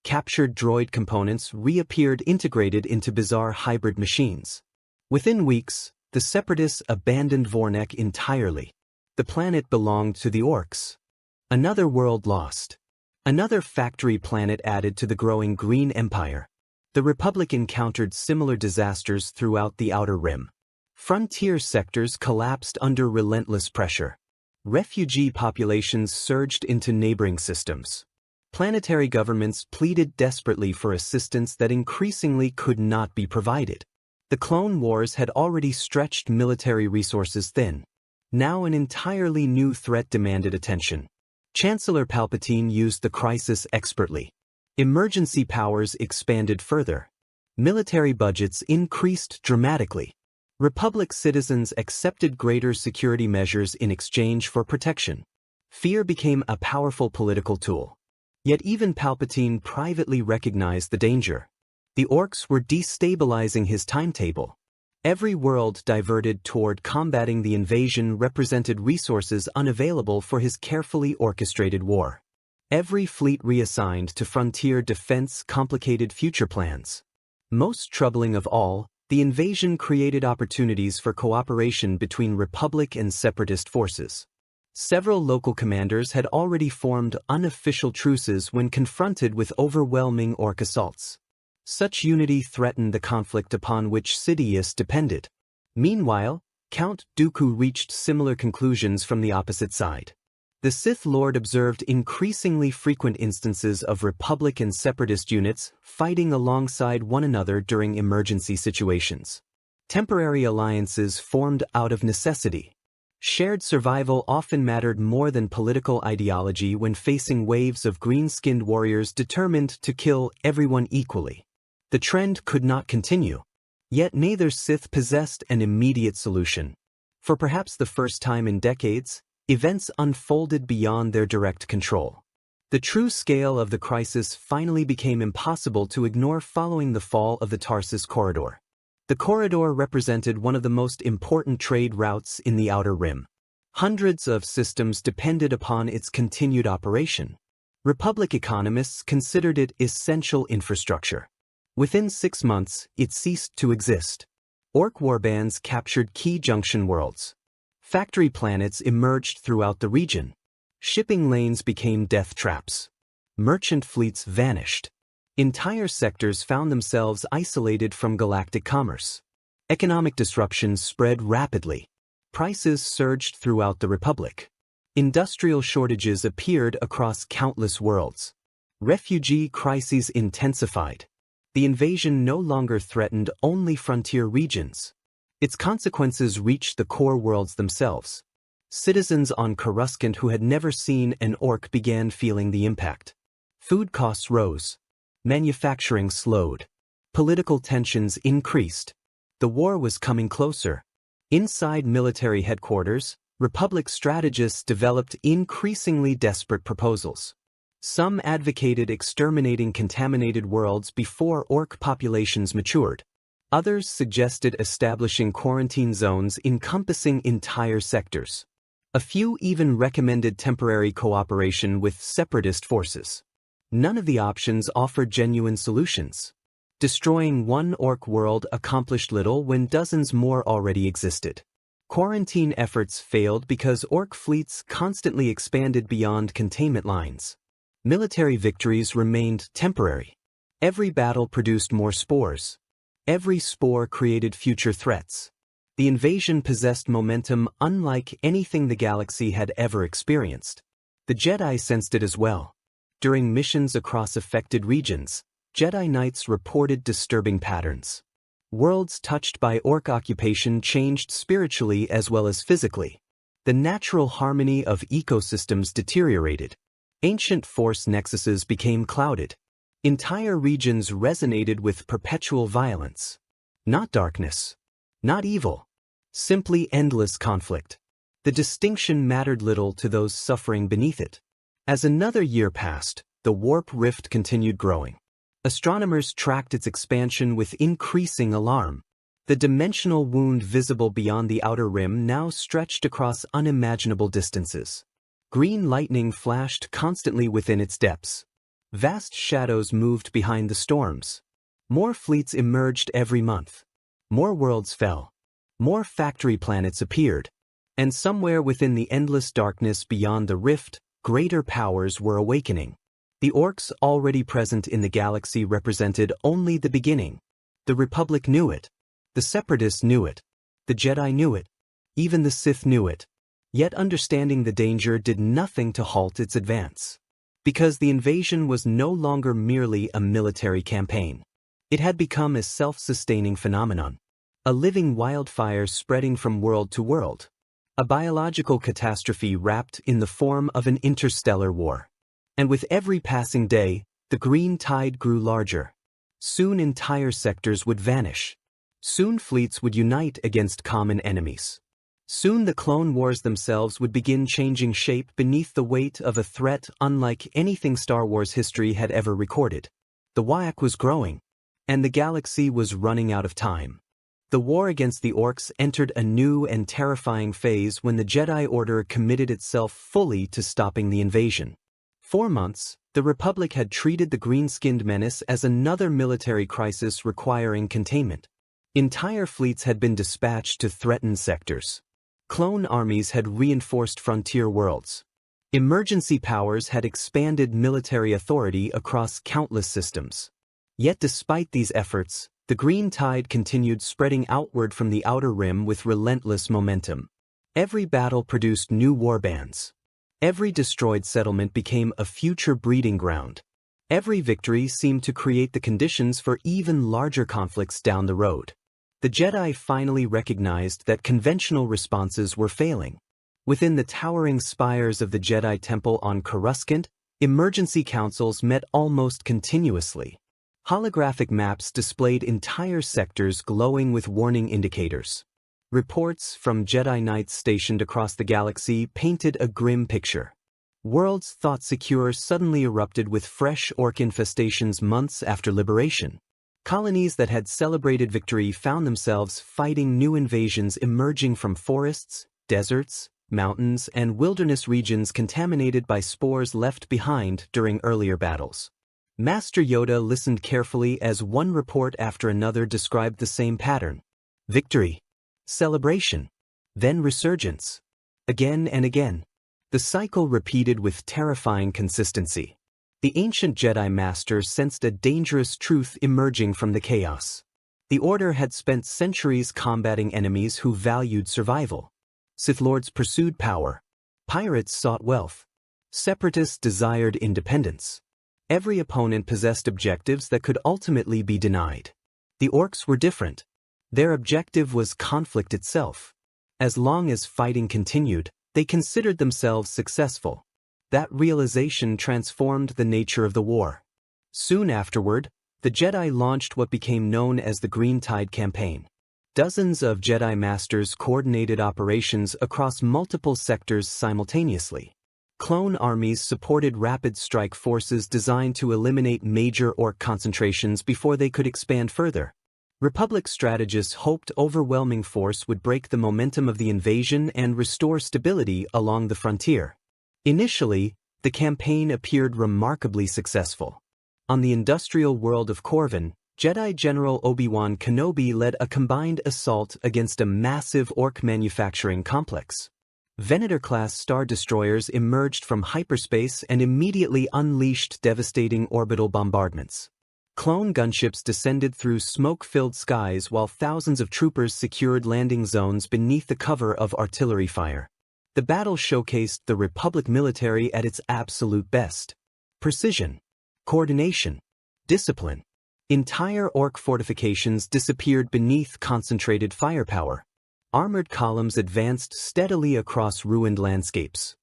captured droid components reappeared integrated into bizarre hybrid machines. Within weeks, the Separatists abandoned Vornek entirely. The planet belonged to the Orks. Another world lost. Another factory planet added to the growing Green Empire. The Republic encountered similar disasters throughout the Outer Rim. Frontier sectors collapsed under relentless pressure. Refugee populations surged into neighboring systems. Planetary governments pleaded desperately for assistance that increasingly could not be provided. The Clone Wars had already stretched military resources thin. Now an entirely new threat demanded attention. Chancellor Palpatine used the crisis expertly. Emergency powers expanded further. Military budgets increased dramatically. Republic citizens accepted greater security measures in exchange for protection. Fear became a powerful political tool. Yet even Palpatine privately recognized the danger. The Orks were destabilizing his timetable. Every world diverted toward combating the invasion represented resources unavailable for his carefully orchestrated war. Every fleet reassigned to frontier defense complicated future plans. Most troubling of all, the invasion created opportunities for cooperation between Republic and Separatist forces. Several local commanders had already formed unofficial truces when confronted with overwhelming Ork assaults. Such unity threatened the conflict upon which Sidious depended. Meanwhile, Count Dooku reached similar conclusions from the opposite side. The Sith Lord observed increasingly frequent instances of Republic and Separatist units fighting alongside one another during emergency situations. Temporary alliances formed out of necessity. Shared survival often mattered more than political ideology when facing waves of green-skinned warriors determined to kill everyone equally. The trend could not continue. Yet neither Sith possessed an immediate solution. For perhaps the first time in decades, events unfolded beyond their direct control. The true scale of the crisis finally became impossible to ignore following the fall of the Tarsus Corridor. The corridor represented one of the most important trade routes in the Outer Rim. Hundreds of systems depended upon its continued operation. Republic economists considered it essential infrastructure. Within 6 months, it ceased to exist. Ork warbands captured key junction worlds. Factory planets emerged throughout the region. Shipping lanes became death traps. Merchant fleets vanished. Entire sectors found themselves isolated from galactic commerce. Economic disruptions spread rapidly. Prices surged throughout the Republic. Industrial shortages appeared across countless worlds. Refugee crises intensified. The invasion no longer threatened only frontier regions. Its consequences reached the core worlds themselves. Citizens on Coruscant who had never seen an Ork began feeling the impact. Food costs rose. Manufacturing slowed. Political tensions increased. The war was coming closer. Inside military headquarters, Republic strategists developed increasingly desperate proposals. Some advocated exterminating contaminated worlds before Ork populations matured. Others suggested establishing quarantine zones encompassing entire sectors. A few even recommended temporary cooperation with separatist forces. None of the options offered genuine solutions. Destroying one Ork world accomplished little when dozens more already existed. Quarantine efforts failed because Ork fleets constantly expanded beyond containment lines. Military victories remained temporary. Every battle produced more spores. Every spore created future threats. The invasion possessed momentum unlike anything the galaxy had ever experienced. The Jedi sensed it as well. During missions across affected regions, Jedi Knights reported disturbing patterns. Worlds touched by Ork occupation changed spiritually as well as physically. The natural harmony of ecosystems deteriorated. Ancient force nexuses became clouded. Entire regions resonated with perpetual violence. Not darkness. Not evil. Simply endless conflict. The distinction mattered little to those suffering beneath it. As another year passed, the warp rift continued growing. Astronomers tracked its expansion with increasing alarm. The dimensional wound visible beyond the outer rim now stretched across unimaginable distances. Green lightning flashed constantly within its depths. Vast shadows moved behind the storms. More fleets emerged every month. More worlds fell. More factory planets appeared. And somewhere within the endless darkness beyond the rift, greater powers were awakening. The Orks already present in the galaxy represented only the beginning. The Republic knew it. The Separatists knew it. The Jedi knew it. Even the Sith knew it. Yet understanding the danger did nothing to halt its advance. Because the invasion was no longer merely a military campaign. It had become a self-sustaining phenomenon. A living wildfire spreading from world to world. A biological catastrophe wrapped in the form of an interstellar war. And with every passing day, the green tide grew larger. Soon entire sectors would vanish. Soon fleets would unite against common enemies. Soon the clone wars themselves would begin changing shape beneath the weight of a threat unlike anything Star Wars history had ever recorded. The WAAAGH was growing, and the galaxy was running out of time. The war against the Orks entered a new and terrifying phase when the Jedi Order committed itself fully to stopping the invasion. 4 months, the Republic had treated the green-skinned menace as another military crisis requiring containment. Entire fleets had been dispatched to threatened sectors. Clone armies had reinforced frontier worlds. Emergency powers had expanded military authority across countless systems. Yet despite these efforts, the green tide continued spreading outward from the outer rim with relentless momentum. Every battle produced new warbands. Every destroyed settlement became a future breeding ground. Every victory seemed to create the conditions for even larger conflicts down the road. The Jedi finally recognized that conventional responses were failing. Within the towering spires of the Jedi Temple on Coruscant, emergency councils met almost continuously. Holographic maps displayed entire sectors glowing with warning indicators. Reports from Jedi Knights stationed across the galaxy painted a grim picture. Worlds thought secure suddenly erupted with fresh Ork infestations months after liberation. Colonies that had celebrated victory found themselves fighting new invasions emerging from forests, deserts, mountains, and wilderness regions contaminated by spores left behind during earlier battles. Master Yoda listened carefully as one report after another described the same pattern. Victory. Celebration. Then resurgence. Again and again. The cycle repeated with terrifying consistency. The ancient Jedi Master sensed a dangerous truth emerging from the chaos. The Order had spent centuries combating enemies who valued survival. Sith Lords pursued power. Pirates sought wealth. Separatists desired independence. Every opponent possessed objectives that could ultimately be denied. The Orks were different. Their objective was conflict itself. As long as fighting continued, they considered themselves successful. That realization transformed the nature of the war. Soon afterward, the Jedi launched what became known as the Green Tide Campaign. Dozens of Jedi Masters coordinated operations across multiple sectors simultaneously. Clone armies supported rapid strike forces designed to eliminate major Ork concentrations before they could expand further. Republic strategists hoped overwhelming force would break the momentum of the invasion and restore stability along the frontier. Initially, the campaign appeared remarkably successful. On the industrial world of Corvin, Jedi General Obi-Wan Kenobi led a combined assault against a massive Ork manufacturing complex. Venator-class star destroyers emerged from hyperspace and immediately unleashed devastating orbital bombardments. Clone gunships descended through smoke-filled skies while thousands of troopers secured landing zones beneath the cover of artillery fire. The battle showcased the Republic military at its absolute best. Precision, coordination, discipline. Entire Ork fortifications disappeared beneath concentrated firepower. Armored columns advanced steadily across ruined landscapes.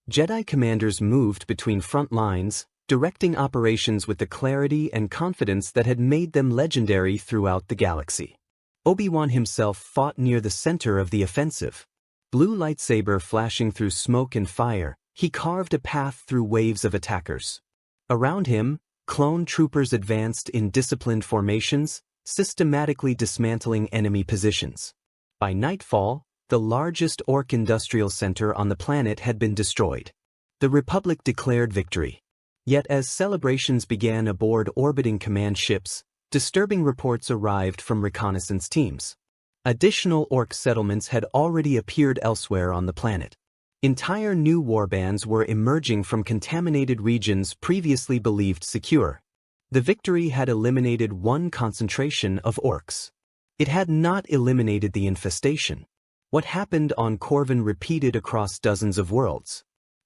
Jedi commanders moved between front lines, directing operations with the clarity and confidence that had made them legendary throughout the galaxy. Obi-Wan himself fought near the center of the offensive. Blue lightsaber flashing through smoke and fire, he carved a path through waves of attackers. Around him, clone troopers advanced in disciplined formations, systematically dismantling enemy positions. By nightfall, the largest Ork industrial center on the planet had been destroyed. The Republic declared victory. Yet as celebrations began aboard orbiting command ships, disturbing reports arrived from reconnaissance teams. Additional Ork settlements had already appeared elsewhere on the planet. Entire new warbands were emerging from contaminated regions previously believed secure. The victory had eliminated one concentration of Orks. It had not eliminated the infestation. What happened on Corvin repeated across dozens of worlds.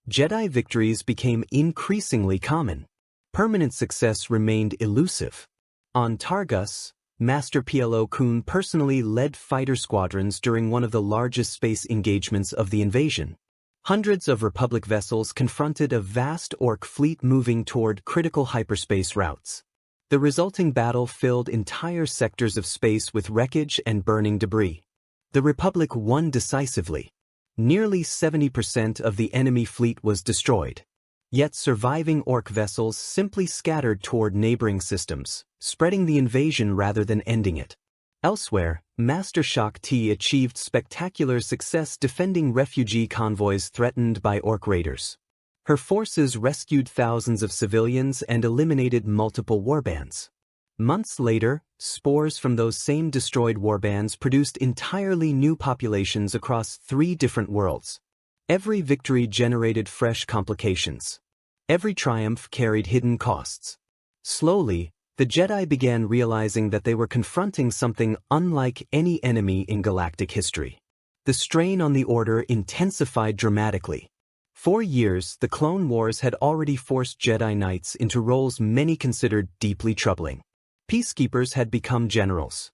Jedi victories became increasingly common. Permanent success remained elusive. On Targus, Master Plo Koon personally led fighter squadrons during one of the largest space engagements of the invasion. Hundreds of Republic vessels confronted a vast Ork fleet moving toward critical hyperspace routes. The resulting battle filled entire sectors of space with wreckage and burning debris. The Republic won decisively. Nearly 70% of the enemy fleet was destroyed. Yet surviving Ork vessels simply scattered toward neighboring systems, spreading the invasion rather than ending it. Elsewhere, Master Shaak Ti achieved spectacular success defending refugee convoys threatened by Ork raiders. Her forces rescued thousands of civilians and eliminated multiple warbands. Months later, spores from those same destroyed warbands produced entirely new populations across 3 different worlds. Every victory generated fresh complications. Every triumph carried hidden costs. Slowly, the Jedi began realizing that they were confronting something unlike any enemy in galactic history. The strain on the Order intensified dramatically. For years, the Clone Wars had already forced Jedi Knights into roles many considered deeply troubling. Peacekeepers had become generals.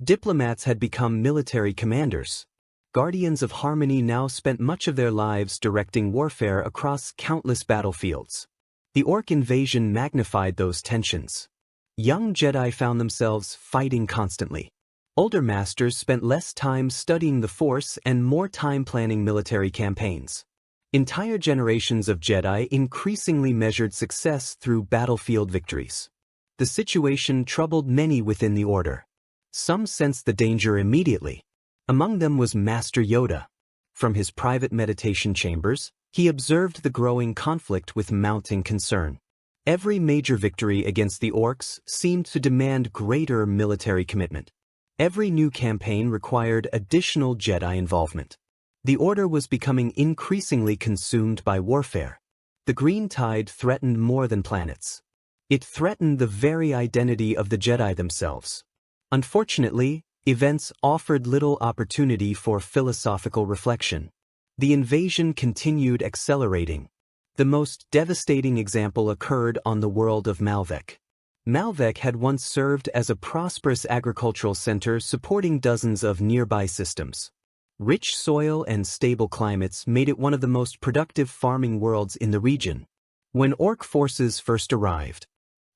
Diplomats had become military commanders. Guardians of Harmony now spent much of their lives directing warfare across countless battlefields. The Ork invasion magnified those tensions. Young Jedi found themselves fighting constantly. Older masters spent less time studying the Force and more time planning military campaigns. Entire generations of Jedi increasingly measured success through battlefield victories. The situation troubled many within the Order. Some sensed the danger immediately. Among them was Master Yoda. From his private meditation chambers, he observed the growing conflict with mounting concern. Every major victory against the Orks seemed to demand greater military commitment. Every new campaign required additional Jedi involvement. The Order was becoming increasingly consumed by warfare. The Green Tide threatened more than planets. It threatened the very identity of the Jedi themselves. Unfortunately, events offered little opportunity for philosophical reflection. The invasion continued accelerating. The most devastating example occurred on the world of Malvek. Malvek had once served as a prosperous agricultural center supporting dozens of nearby systems. Rich soil and stable climates made it one of the most productive farming worlds in the region. When Ork forces first arrived,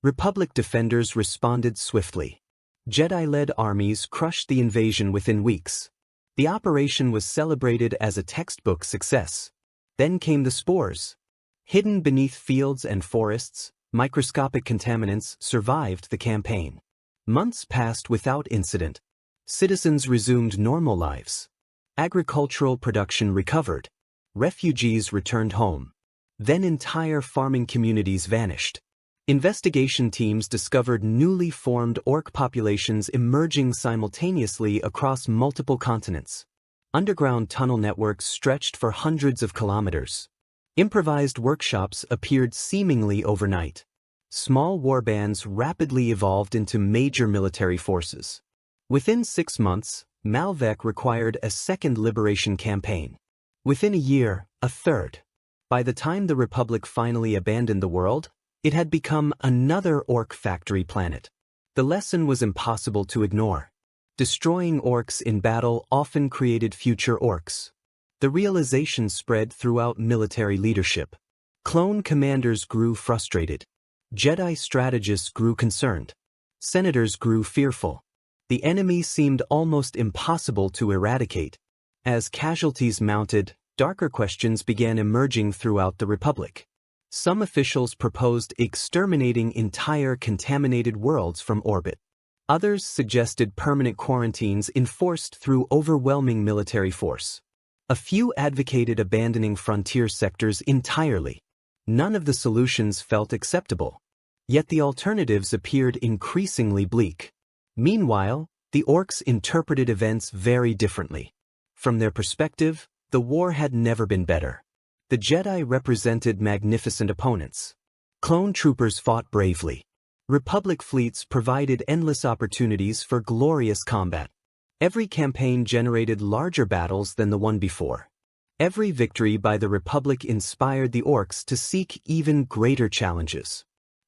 Republic defenders responded swiftly. Jedi-led armies crushed the invasion within weeks. The operation was celebrated as a textbook success. Then came the spores. Hidden beneath fields and forests, microscopic contaminants survived the campaign. Months passed without incident. Citizens resumed normal lives. Agricultural production recovered. Refugees returned home. Then entire farming communities vanished. Investigation teams discovered newly formed Ork populations emerging simultaneously across multiple continents. Underground tunnel networks stretched for hundreds of kilometers. Improvised workshops appeared seemingly overnight. Small warbands rapidly evolved into major military forces. Within 6 months, Malvek required a second liberation campaign. Within a year, a third. By the time the Republic finally abandoned the world, it had become another Ork factory planet. The lesson was impossible to ignore. Destroying Orks in battle often created future Orks. The realization spread throughout military leadership. Clone commanders grew frustrated. Jedi strategists grew concerned. Senators grew fearful. The enemy seemed almost impossible to eradicate. As casualties mounted, darker questions began emerging throughout the Republic. Some officials proposed exterminating entire contaminated worlds from orbit. Others suggested permanent quarantines enforced through overwhelming military force. A few advocated abandoning frontier sectors entirely. None of the solutions felt acceptable. Yet the alternatives appeared increasingly bleak. Meanwhile, the Orks interpreted events very differently. From their perspective, the war had never been better. The Jedi represented magnificent opponents. Clone troopers fought bravely. Republic fleets provided endless opportunities for glorious combat. Every campaign generated larger battles than the one before. Every victory by the Republic inspired the Orks to seek even greater challenges.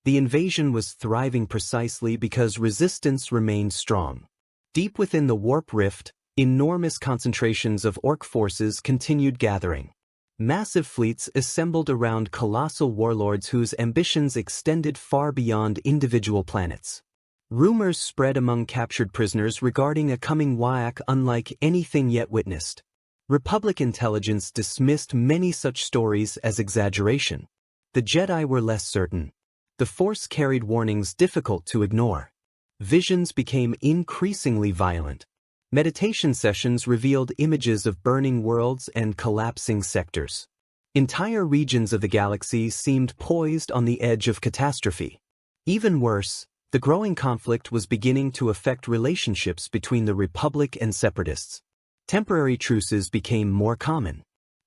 The invasion was thriving precisely because resistance remained strong. Deep within the warp rift, enormous concentrations of Ork forces continued gathering. Massive fleets assembled around colossal warlords whose ambitions extended far beyond individual planets. Rumors spread among captured prisoners regarding a coming waaagh unlike anything yet witnessed. Republic intelligence dismissed many such stories as exaggeration. The Jedi were less certain. The Force carried warnings difficult to ignore. Visions became increasingly violent. Meditation sessions revealed images of burning worlds and collapsing sectors. Entire regions of the galaxy seemed poised on the edge of catastrophe. Even worse, the growing conflict was beginning to affect relationships between the Republic and Separatists. Temporary truces became more common.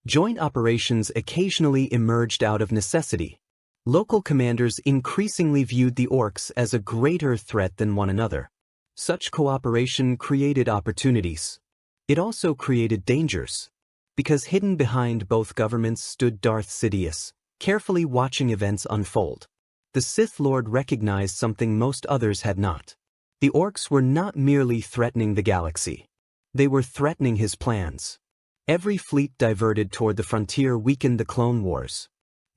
Joint operations occasionally emerged out of necessity. Local commanders increasingly viewed the Orks as a greater threat than one another. Such cooperation created opportunities. It also created dangers. Because hidden behind both governments stood Darth Sidious, carefully watching events unfold. The Sith Lord recognized something most others had not. The Orks were not merely threatening the galaxy. They were threatening his plans. Every fleet diverted toward the frontier weakened the Clone Wars.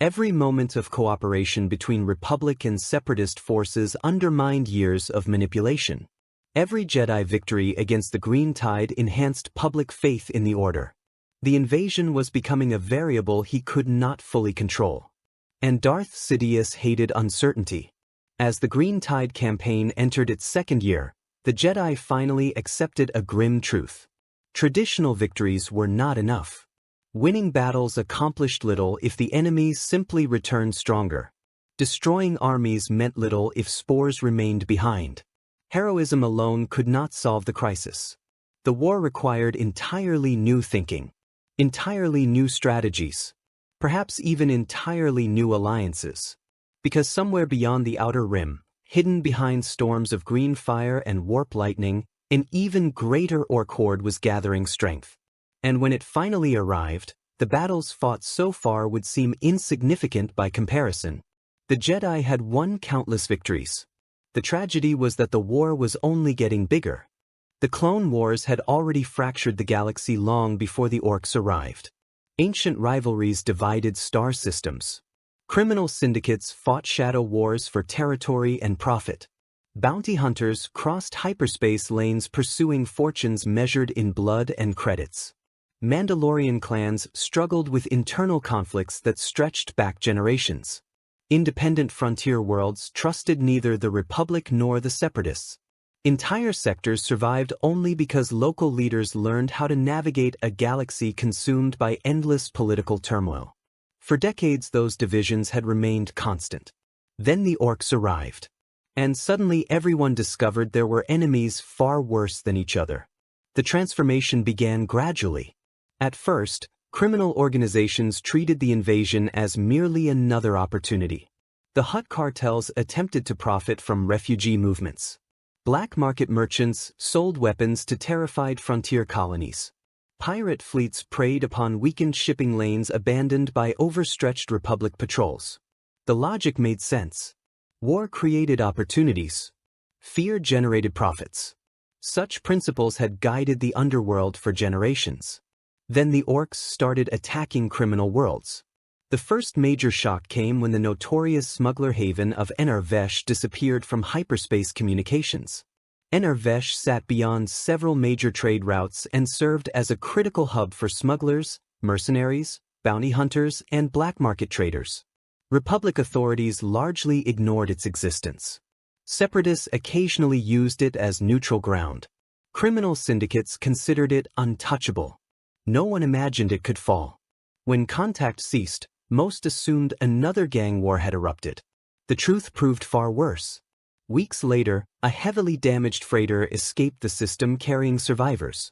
Every moment of cooperation between Republic and Separatist forces undermined years of manipulation. Every Jedi victory against the Green Tide enhanced public faith in the Order. The invasion was becoming a variable he could not fully control. And Darth Sidious hated uncertainty. As the Green Tide campaign entered its second year, the Jedi finally accepted a grim truth. Traditional victories were not enough. Winning battles accomplished little if the enemies simply returned stronger. Destroying armies meant little if spores remained behind. Heroism alone could not solve the crisis. The war required entirely new thinking, entirely new strategies, perhaps even entirely new alliances. Because somewhere beyond the outer rim, hidden behind storms of green fire and warp lightning, an even greater Ork horde was gathering strength. And when it finally arrived, the battles fought so far would seem insignificant by comparison. The Jedi had won countless victories. The tragedy was that the war was only getting bigger. The Clone Wars had already fractured the galaxy long before the Orks arrived. Ancient rivalries divided star systems. Criminal syndicates fought shadow wars for territory and profit. Bounty hunters crossed hyperspace lanes pursuing fortunes measured in blood and credits. Mandalorian clans struggled with internal conflicts that stretched back generations. Independent frontier worlds trusted neither the Republic nor the Separatists. Entire sectors survived only because local leaders learned how to navigate a galaxy consumed by endless political turmoil. For decades those divisions had remained constant. Then the Orks arrived. And suddenly everyone discovered there were enemies far worse than each other. The transformation began gradually. At first, criminal organizations treated the invasion as merely another opportunity. The Hutt cartels attempted to profit from refugee movements. Black market merchants sold weapons to terrified frontier colonies. Pirate fleets preyed upon weakened shipping lanes abandoned by overstretched Republic patrols. The logic made sense. War created opportunities. Fear generated profits. Such principles had guided the underworld for generations. Then the Orks started attacking criminal worlds. The first major shock came when the notorious smuggler haven of Vesh disappeared from hyperspace communications. Vesh sat beyond several major trade routes and served as a critical hub for smugglers, mercenaries, bounty hunters, and black market traders. Republic authorities largely ignored its existence. Separatists occasionally used it as neutral ground. Criminal syndicates considered it untouchable. No one imagined it could fall. When contact ceased, Most assumed another gang war had erupted. The truth proved far worse. Weeks later, a heavily damaged freighter escaped the system carrying survivors.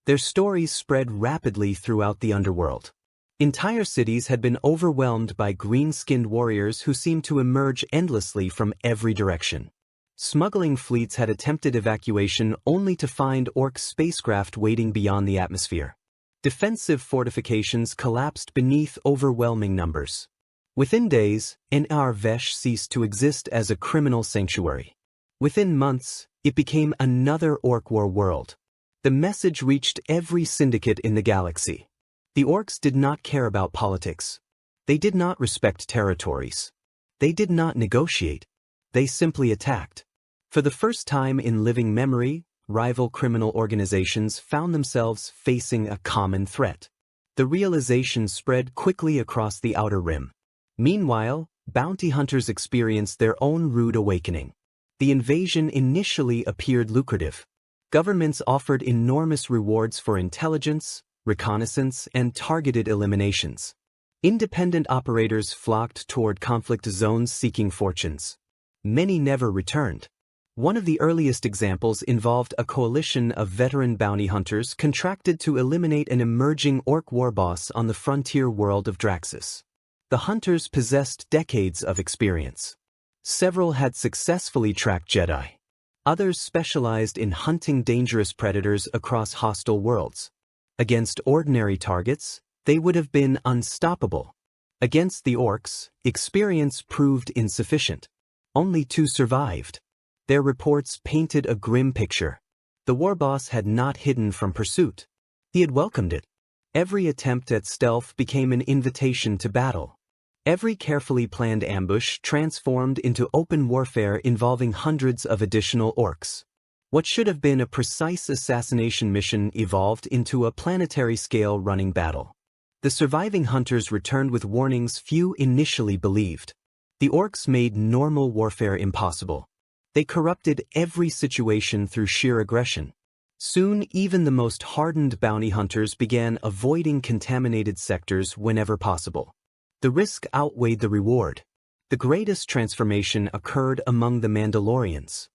Their stories spread rapidly throughout the underworld. Entire cities had been overwhelmed by green-skinned warriors who seemed to emerge endlessly from every direction. Smuggling fleets had attempted evacuation only to find Ork spacecraft waiting beyond the atmosphere. Defensive fortifications collapsed beneath overwhelming numbers. Within days, Nar Vesh ceased to exist as a criminal sanctuary. Within months, it became another Ork war world. The message reached every syndicate in the galaxy. The Orks did not care about politics. They did not respect territories. They did not negotiate. They simply attacked. For the first time in living memory, rival criminal organizations found themselves facing a common threat. The realization spread quickly across the Outer Rim. Meanwhile, bounty hunters experienced their own rude awakening. The invasion initially appeared lucrative. Governments offered enormous rewards for intelligence, reconnaissance, and targeted eliminations. Independent operators flocked toward conflict zones seeking fortunes. Many never returned. One of the earliest examples involved a coalition of veteran bounty hunters contracted to eliminate an emerging Ork war boss on the frontier world of Draxus. The hunters possessed decades of experience. Several had successfully tracked Jedi. Others specialized in hunting dangerous predators across hostile worlds. Against ordinary targets, they would have been unstoppable. Against the Orks, experience proved insufficient. Only 2 survived. Their reports painted a grim picture. The war boss had not hidden from pursuit. He had welcomed it. Every attempt at stealth became an invitation to battle. Every carefully planned ambush transformed into open warfare involving hundreds of additional Orks. What should have been a precise assassination mission evolved into a planetary-scale running battle. The surviving hunters returned with warnings few initially believed. The Orks made normal warfare impossible. They corrupted every situation through sheer aggression. Soon, even the most hardened bounty hunters began avoiding contaminated sectors whenever possible. The risk outweighed the reward. The greatest transformation occurred among the Mandalorians.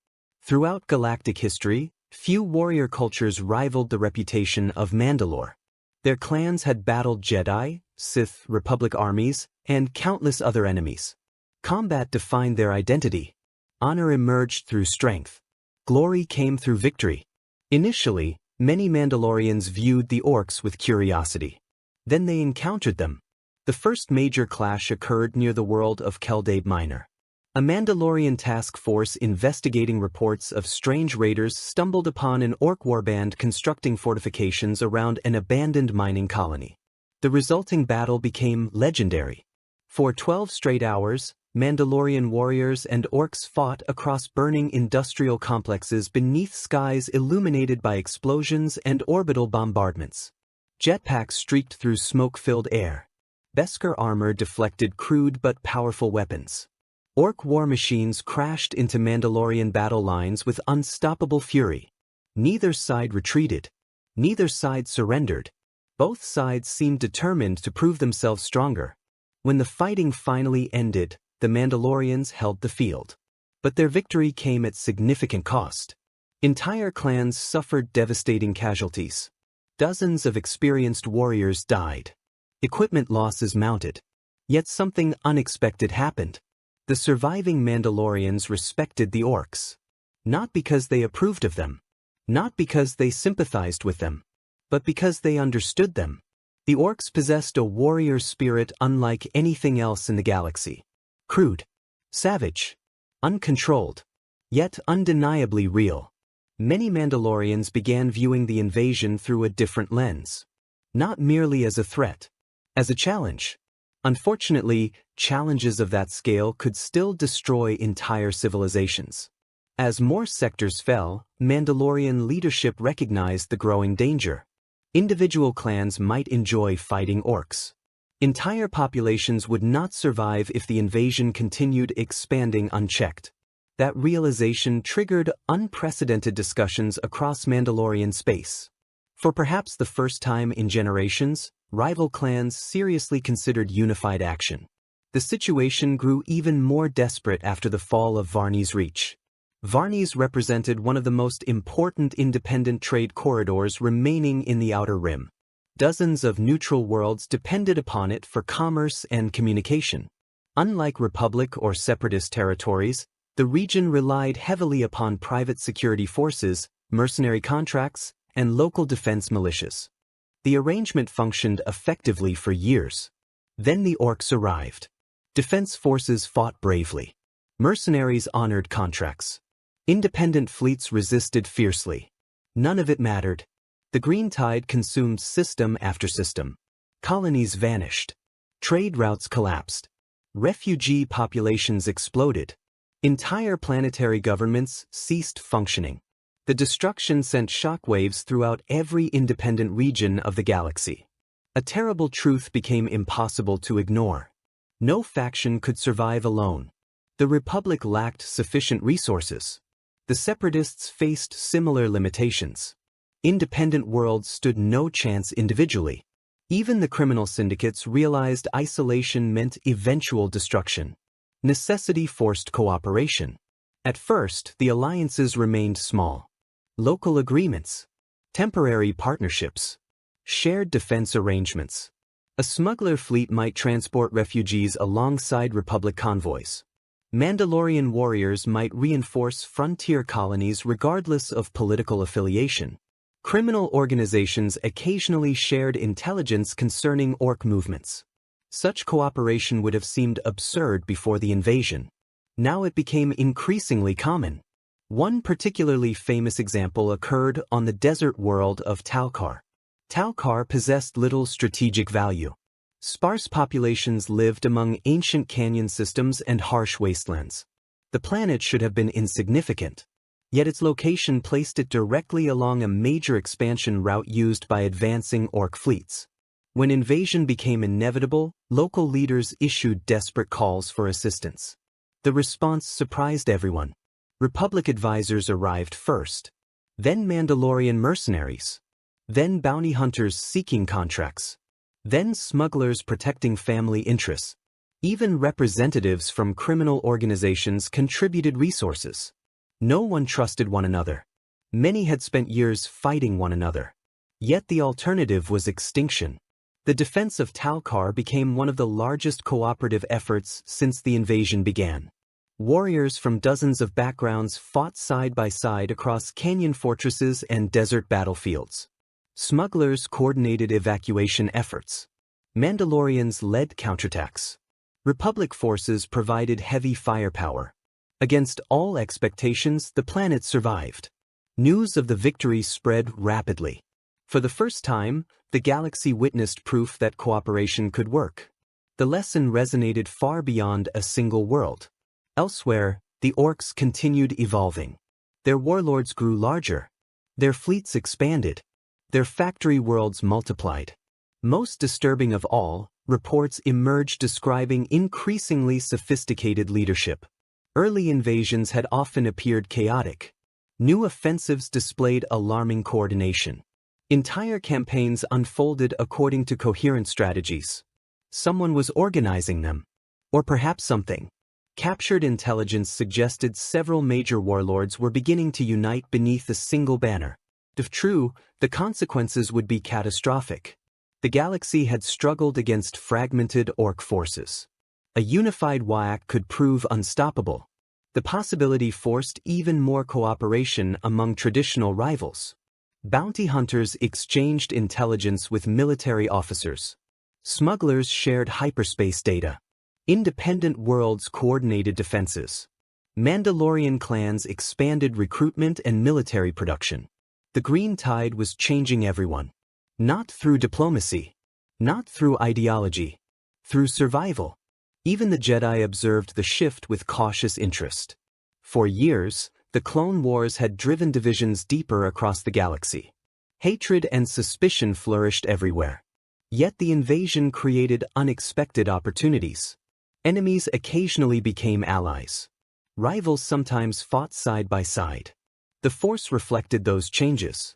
Throughout galactic history, few warrior cultures rivaled the reputation of Mandalore. Their clans had battled Jedi, Sith, Republic armies, and countless other enemies. Combat defined their identity. Honor emerged through strength. Glory came through victory. Initially, many Mandalorians viewed the Orks with curiosity. Then they encountered them. The first major clash occurred near the world of Keldabe Minor. A Mandalorian task force investigating reports of strange raiders stumbled upon an Ork warband constructing fortifications around an abandoned mining colony. The resulting battle became legendary. For 12 straight hours, Mandalorian warriors and Orks fought across burning industrial complexes beneath skies illuminated by explosions and orbital bombardments. Jetpacks streaked through smoke-filled air. Beskar armor deflected crude but powerful weapons. Ork war machines crashed into Mandalorian battle lines with unstoppable fury. Neither side retreated. Neither side surrendered. Both sides seemed determined to prove themselves stronger. When the fighting finally ended, the Mandalorians held the field. But their victory came at significant cost. Entire clans suffered devastating casualties. Dozens of experienced warriors died. Equipment losses mounted. Yet something unexpected happened. The surviving Mandalorians respected the Orks. Not because they approved of them. Not because they sympathized with them. But because they understood them. The Orks possessed a warrior spirit unlike anything else in the galaxy. Crude. Savage. Uncontrolled. Yet undeniably real. Many Mandalorians began viewing the invasion through a different lens. Not merely as a threat. As a challenge. Unfortunately, challenges of that scale could still destroy entire civilizations. As more sectors fell, Mandalorian leadership recognized the growing danger. Individual clans might enjoy fighting Orks. Entire populations would not survive if the invasion continued expanding unchecked. That realization triggered unprecedented discussions across Mandalorian space. For perhaps the first time in generations, rival clans seriously considered unified action. The situation grew even more desperate after the fall of Varney's Reach. Varney's represented one of the most important independent trade corridors remaining in the Outer Rim. Dozens of neutral worlds depended upon it for commerce and communication. Unlike Republic or Separatist territories, the region relied heavily upon private security forces, mercenary contracts, and local defense militias. The arrangement functioned effectively for years. Then the Orks arrived. Defense forces fought bravely. Mercenaries honored contracts. Independent fleets resisted fiercely. None of it mattered. The green tide consumed system after system. Colonies vanished. Trade routes collapsed. Refugee populations exploded. Entire planetary governments ceased functioning. The destruction sent shockwaves throughout every independent region of the galaxy. A terrible truth became impossible to ignore. No faction could survive alone. The Republic lacked sufficient resources. The Separatists faced similar limitations. Independent worlds stood no chance individually. Even the criminal syndicates realized isolation meant eventual destruction. Necessity forced cooperation. At first, the alliances remained small. Local agreements, temporary partnerships, shared defense arrangements. A smuggler fleet might transport refugees alongside Republic convoys. Mandalorian warriors might reinforce frontier colonies regardless of political affiliation. Criminal organizations occasionally shared intelligence concerning Ork movements. Such cooperation would have seemed absurd before the invasion. Now it became increasingly common. One particularly famous example occurred on the desert world of Talkar. Talkar possessed little strategic value. Sparse populations lived among ancient canyon systems and harsh wastelands. The planet should have been insignificant. Yet its location placed it directly along a major expansion route used by advancing Ork fleets. When invasion became inevitable, local leaders issued desperate calls for assistance. The response surprised everyone. Republic advisors arrived first. Then Mandalorian mercenaries. Then bounty hunters seeking contracts. Then smugglers protecting family interests. Even representatives from criminal organizations contributed resources. No one trusted one another. Many had spent years fighting one another. Yet the alternative was extinction. The defense of Talkar became one of the largest cooperative efforts since the invasion began. Warriors from dozens of backgrounds fought side by side across canyon fortresses and desert battlefields. Smugglers coordinated evacuation efforts. Mandalorians led counterattacks. Republic forces provided heavy firepower. Against all expectations, the planet survived. News of the victory spread rapidly. For the first time, the galaxy witnessed proof that cooperation could work. The lesson resonated far beyond a single world. Elsewhere, the Orks continued evolving. Their warlords grew larger. Their fleets expanded. Their factory worlds multiplied. Most disturbing of all, reports emerged describing increasingly sophisticated leadership. Early invasions had often appeared chaotic. New offensives displayed alarming coordination. Entire campaigns unfolded according to coherent strategies. Someone was organizing them. Or perhaps something. Captured intelligence suggested several major warlords were beginning to unite beneath a single banner. If true, the consequences would be catastrophic. The galaxy had struggled against fragmented Ork forces. A unified waaagh could prove unstoppable. The possibility forced even more cooperation among traditional rivals. Bounty hunters exchanged intelligence with military officers. Smugglers shared hyperspace data. Independent worlds coordinated defenses. Mandalorian clans expanded recruitment and military production. The green tide was changing everyone. Not through diplomacy. Not through ideology. Through survival. Even the Jedi observed the shift with cautious interest. For years, the Clone Wars had driven divisions deeper across the galaxy. Hatred and suspicion flourished everywhere. Yet the invasion created unexpected opportunities. Enemies occasionally became allies. Rivals sometimes fought side by side. The Force reflected those changes.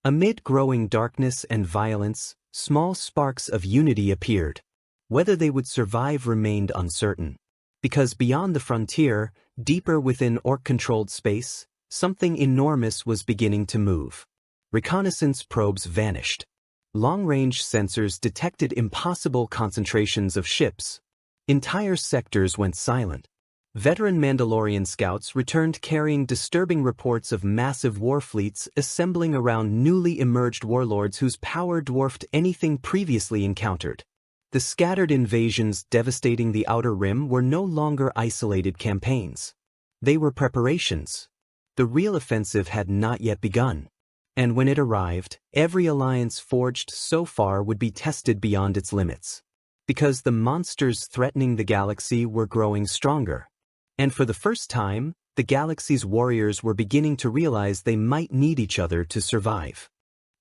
Amid growing darkness and violence, small sparks of unity appeared. Whether they would survive remained uncertain. Because beyond the frontier, deeper within Ork-controlled space, something enormous was beginning to move. Reconnaissance probes vanished. Long-range sensors detected impossible concentrations of ships. Entire sectors went silent. Veteran Mandalorian scouts returned carrying disturbing reports of massive war fleets assembling around newly emerged warlords whose power dwarfed anything previously encountered. The scattered invasions devastating the Outer Rim were no longer isolated campaigns. They were preparations. The real offensive had not yet begun. And when it arrived, every alliance forged so far would be tested beyond its limits. Because the monsters threatening the galaxy were growing stronger. And for the first time, the galaxy's warriors were beginning to realize they might need each other to survive.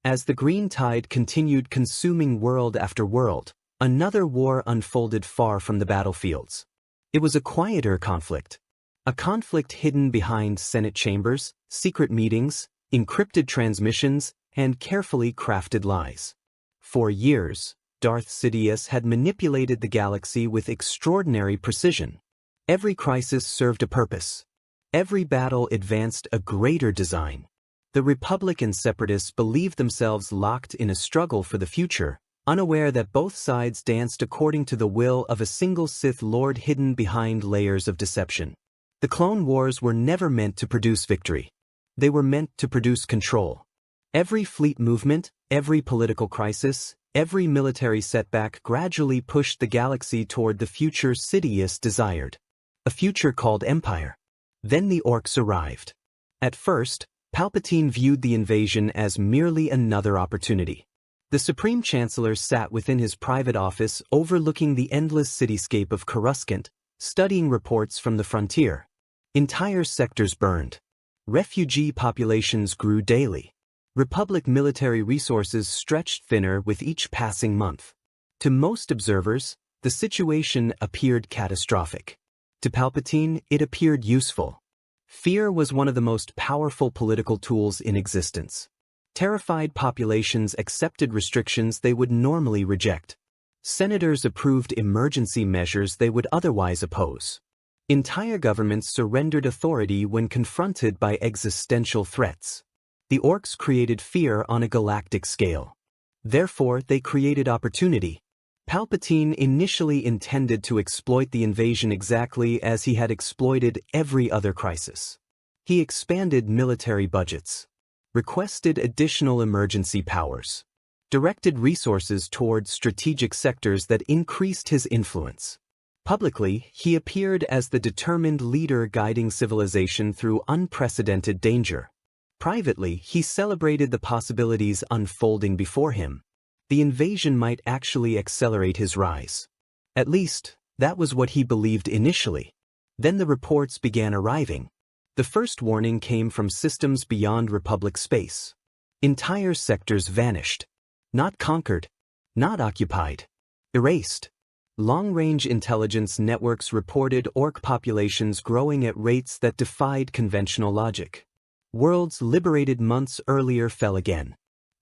As the green tide continued consuming world after world, another war unfolded far from the battlefields. It was a quieter conflict. A conflict hidden behind Senate chambers, secret meetings, encrypted transmissions, and carefully crafted lies. For years, Darth Sidious had manipulated the galaxy with extraordinary precision. Every crisis served a purpose. Every battle advanced a greater design. The Republic and Separatists believed themselves locked in a struggle for the future, unaware that both sides danced according to the will of a single Sith Lord hidden behind layers of deception. The Clone Wars were never meant to produce victory. They were meant to produce control. Every fleet movement, every political crisis, every military setback gradually pushed the galaxy toward the future Sidious desired. A future called Empire. Then the Orks arrived. At first, Palpatine viewed the invasion as merely another opportunity. The Supreme Chancellor sat within his private office overlooking the endless cityscape of Coruscant, studying reports from the frontier. Entire sectors burned. Refugee populations grew daily. Republic military resources stretched thinner with each passing month. To most observers, the situation appeared catastrophic. To Palpatine, it appeared useful. Fear was one of the most powerful political tools in existence. Terrified populations accepted restrictions they would normally reject. Senators approved emergency measures they would otherwise oppose. Entire governments surrendered authority when confronted by existential threats. The Orks created fear on a galactic scale. Therefore, they created opportunity. Palpatine initially intended to exploit the invasion exactly as he had exploited every other crisis. He expanded military budgets, requested additional emergency powers, directed resources toward strategic sectors that increased his influence. Publicly, he appeared as the determined leader guiding civilization through unprecedented danger. Privately, he celebrated the possibilities unfolding before him. The invasion might actually accelerate his rise. At least, that was what he believed initially. Then the reports began arriving. The first warning came from systems beyond Republic space. Entire sectors vanished. Not conquered. Not occupied. Erased. Long-range intelligence networks reported Ork populations growing at rates that defied conventional logic. Worlds liberated months earlier fell again.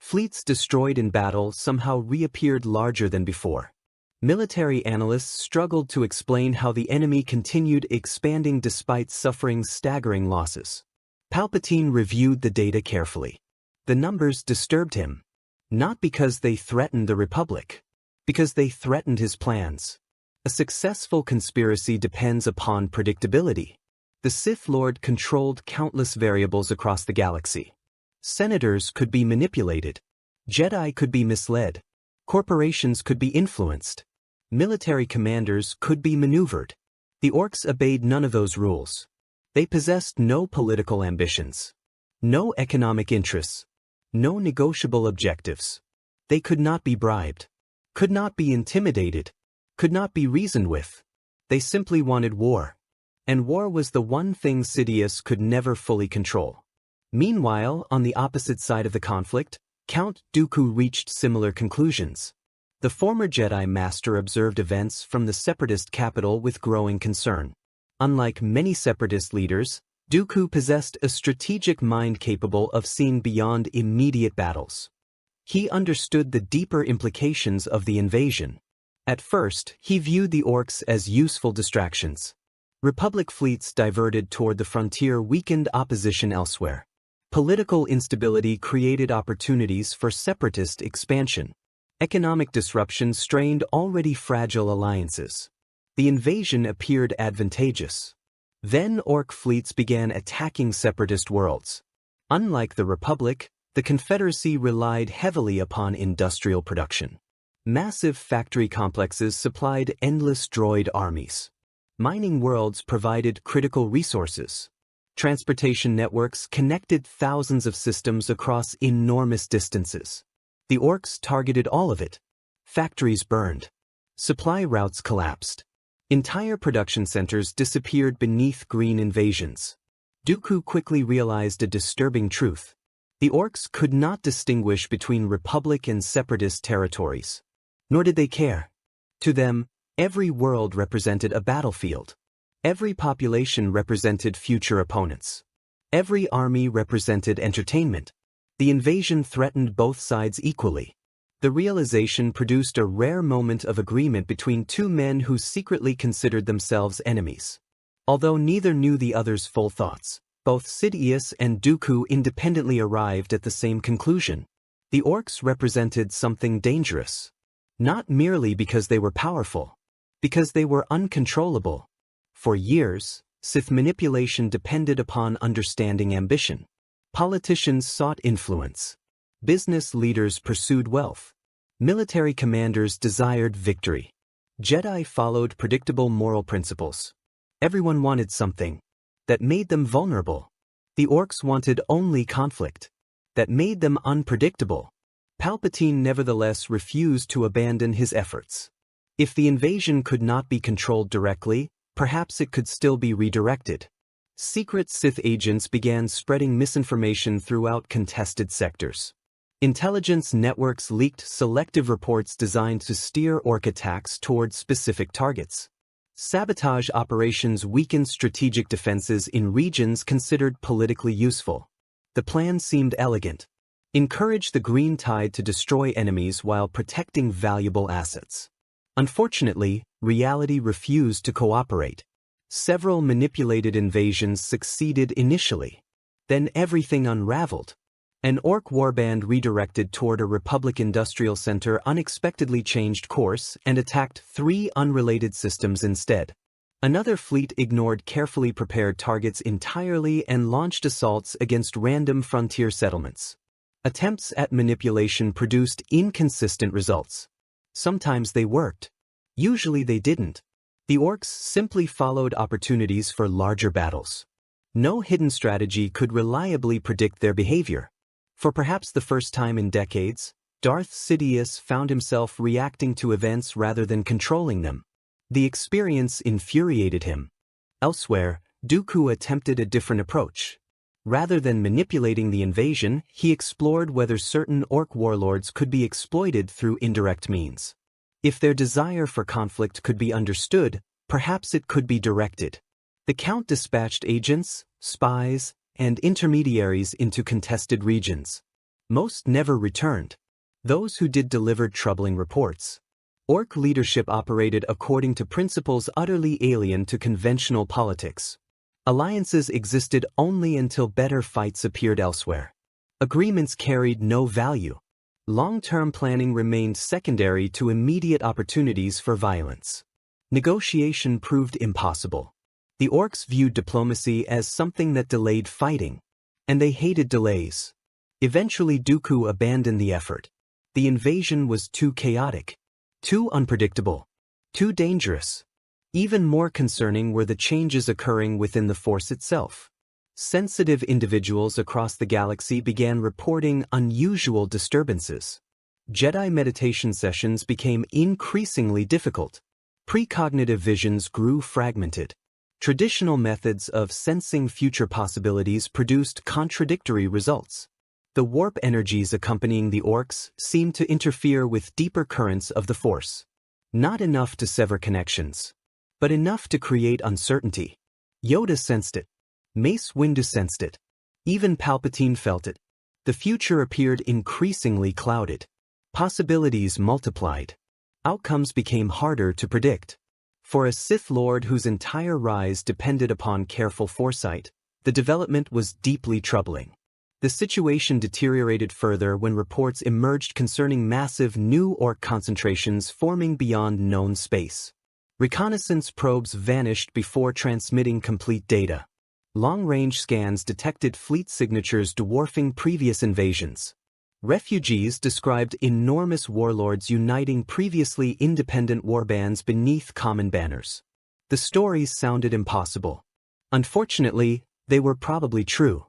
Fleets destroyed in battle somehow reappeared larger than before. Military analysts struggled to explain how the enemy continued expanding despite suffering staggering losses. Palpatine reviewed the data carefully. The numbers disturbed him. Not because they threatened the Republic. Because they threatened his plans. A successful conspiracy depends upon predictability. The Sith Lord controlled countless variables across the galaxy. Senators could be manipulated. Jedi could be misled. Corporations could be influenced. Military commanders could be maneuvered. The Orks obeyed none of those rules. They possessed no political ambitions. No economic interests. No negotiable objectives. They could not be bribed. Could not be intimidated. Could not be reasoned with. They simply wanted war. And war was the one thing Sidious could never fully control. Meanwhile, on the opposite side of the conflict, Count Dooku reached similar conclusions. The former Jedi Master observed events from the Separatist capital with growing concern. Unlike many Separatist leaders, Dooku possessed a strategic mind capable of seeing beyond immediate battles. He understood the deeper implications of the invasion. At first, he viewed the Orks as useful distractions. Republic fleets diverted toward the frontier weakened opposition elsewhere. Political instability created opportunities for separatist expansion. Economic disruption strained already fragile alliances. The invasion appeared advantageous. Then Ork fleets began attacking separatist worlds. Unlike the Republic, the Confederacy relied heavily upon industrial production. Massive factory complexes supplied endless droid armies. Mining worlds provided critical resources. Transportation networks connected thousands of systems across enormous distances. The Orks targeted all of it. Factories burned. Supply routes collapsed. Entire production centers disappeared beneath green invasions. Dooku quickly realized a disturbing truth. The Orks could not distinguish between Republic and Separatist territories. Nor did they care. To them, every world represented a battlefield. Every population represented future opponents. Every army represented entertainment. The invasion threatened both sides equally. The realization produced a rare moment of agreement between two men who secretly considered themselves enemies. Although neither knew the other's full thoughts, both Sidious and Dooku independently arrived at the same conclusion. The Orks represented something dangerous. Not merely because they were powerful, because they were uncontrollable. For years, Sith manipulation depended upon understanding ambition. Politicians sought influence. Business leaders pursued wealth. Military commanders desired victory. Jedi followed predictable moral principles. Everyone wanted something that made them vulnerable. The Orks wanted only conflict that made them unpredictable. Palpatine nevertheless refused to abandon his efforts. If the invasion could not be controlled directly, perhaps it could still be redirected. Secret Sith agents began spreading misinformation throughout contested sectors. Intelligence networks leaked selective reports designed to steer Ork attacks toward specific targets. Sabotage operations weakened strategic defenses in regions considered politically useful. The plan seemed elegant. Encourage the green tide to destroy enemies while protecting valuable assets. Unfortunately, reality refused to cooperate. Several manipulated invasions succeeded initially. Then everything unraveled. An Ork warband redirected toward a Republic industrial center unexpectedly changed course and attacked 3 unrelated systems instead. Another fleet ignored carefully prepared targets entirely and launched assaults against random frontier settlements. Attempts at manipulation produced inconsistent results. Sometimes they worked. Usually they didn't. The Orks simply followed opportunities for larger battles. No hidden strategy could reliably predict their behavior. For perhaps the first time in decades, Darth Sidious found himself reacting to events rather than controlling them. The experience infuriated him. Elsewhere, Dooku attempted a different approach. Rather than manipulating the invasion, he explored whether certain Ork warlords could be exploited through indirect means. If their desire for conflict could be understood, perhaps it could be directed. The Count dispatched agents, spies, and intermediaries into contested regions. Most never returned. Those who did delivered troubling reports. Ork leadership operated according to principles utterly alien to conventional politics. Alliances existed only until better fights appeared elsewhere. Agreements carried no value. Long-term planning remained secondary to immediate opportunities for violence. Negotiation proved impossible. The Orks viewed diplomacy as something that delayed fighting, and they hated delays. Eventually Dooku abandoned the effort. The invasion was too chaotic, too unpredictable, too dangerous. Even more concerning were the changes occurring within the Force itself. Sensitive individuals across the galaxy began reporting unusual disturbances. Jedi meditation sessions became increasingly difficult. Precognitive visions grew fragmented. Traditional methods of sensing future possibilities produced contradictory results. The warp energies accompanying the Orks seemed to interfere with deeper currents of the Force. Not enough to sever connections, but enough to create uncertainty. Yoda sensed it. Mace Windu sensed it. Even Palpatine felt it. The future appeared increasingly clouded. Possibilities multiplied. Outcomes became harder to predict. For a Sith Lord whose entire rise depended upon careful foresight, the development was deeply troubling. The situation deteriorated further when reports emerged concerning massive new Ork concentrations forming beyond known space. Reconnaissance probes vanished before transmitting complete data. Long-range scans detected fleet signatures dwarfing previous invasions. Refugees described enormous warlords uniting previously independent warbands beneath common banners. The stories sounded impossible. Unfortunately, they were probably true.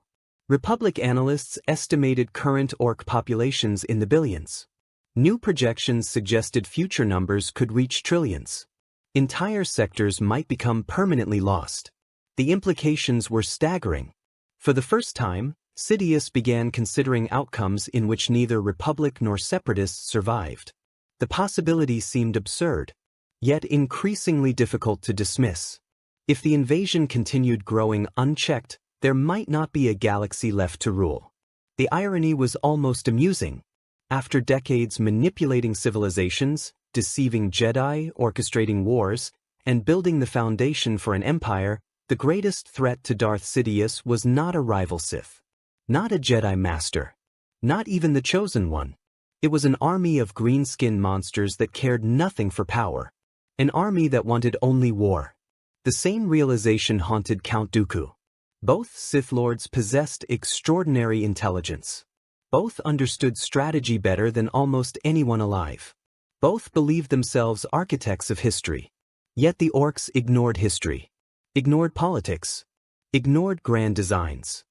Republic analysts estimated current Ork populations in the billions. New projections suggested future numbers could reach trillions. Entire sectors might become permanently lost. The implications were staggering. For the first time, Sidious began considering outcomes in which neither Republic nor Separatists survived. The possibility seemed absurd, yet increasingly difficult to dismiss. If the invasion continued growing unchecked, there might not be a galaxy left to rule. The irony was almost amusing. After decades manipulating civilizations, deceiving Jedi, orchestrating wars, and building the foundation for an empire, the greatest threat to Darth Sidious was not a rival Sith. Not a Jedi Master. Not even the Chosen One. It was an army of green-skinned monsters that cared nothing for power. An army that wanted only war. The same realization haunted Count Dooku. Both Sith Lords possessed extraordinary intelligence. Both understood strategy better than almost anyone alive. Both believed themselves architects of history. Yet the Orks ignored history. Ignored politics. Ignored grand designs.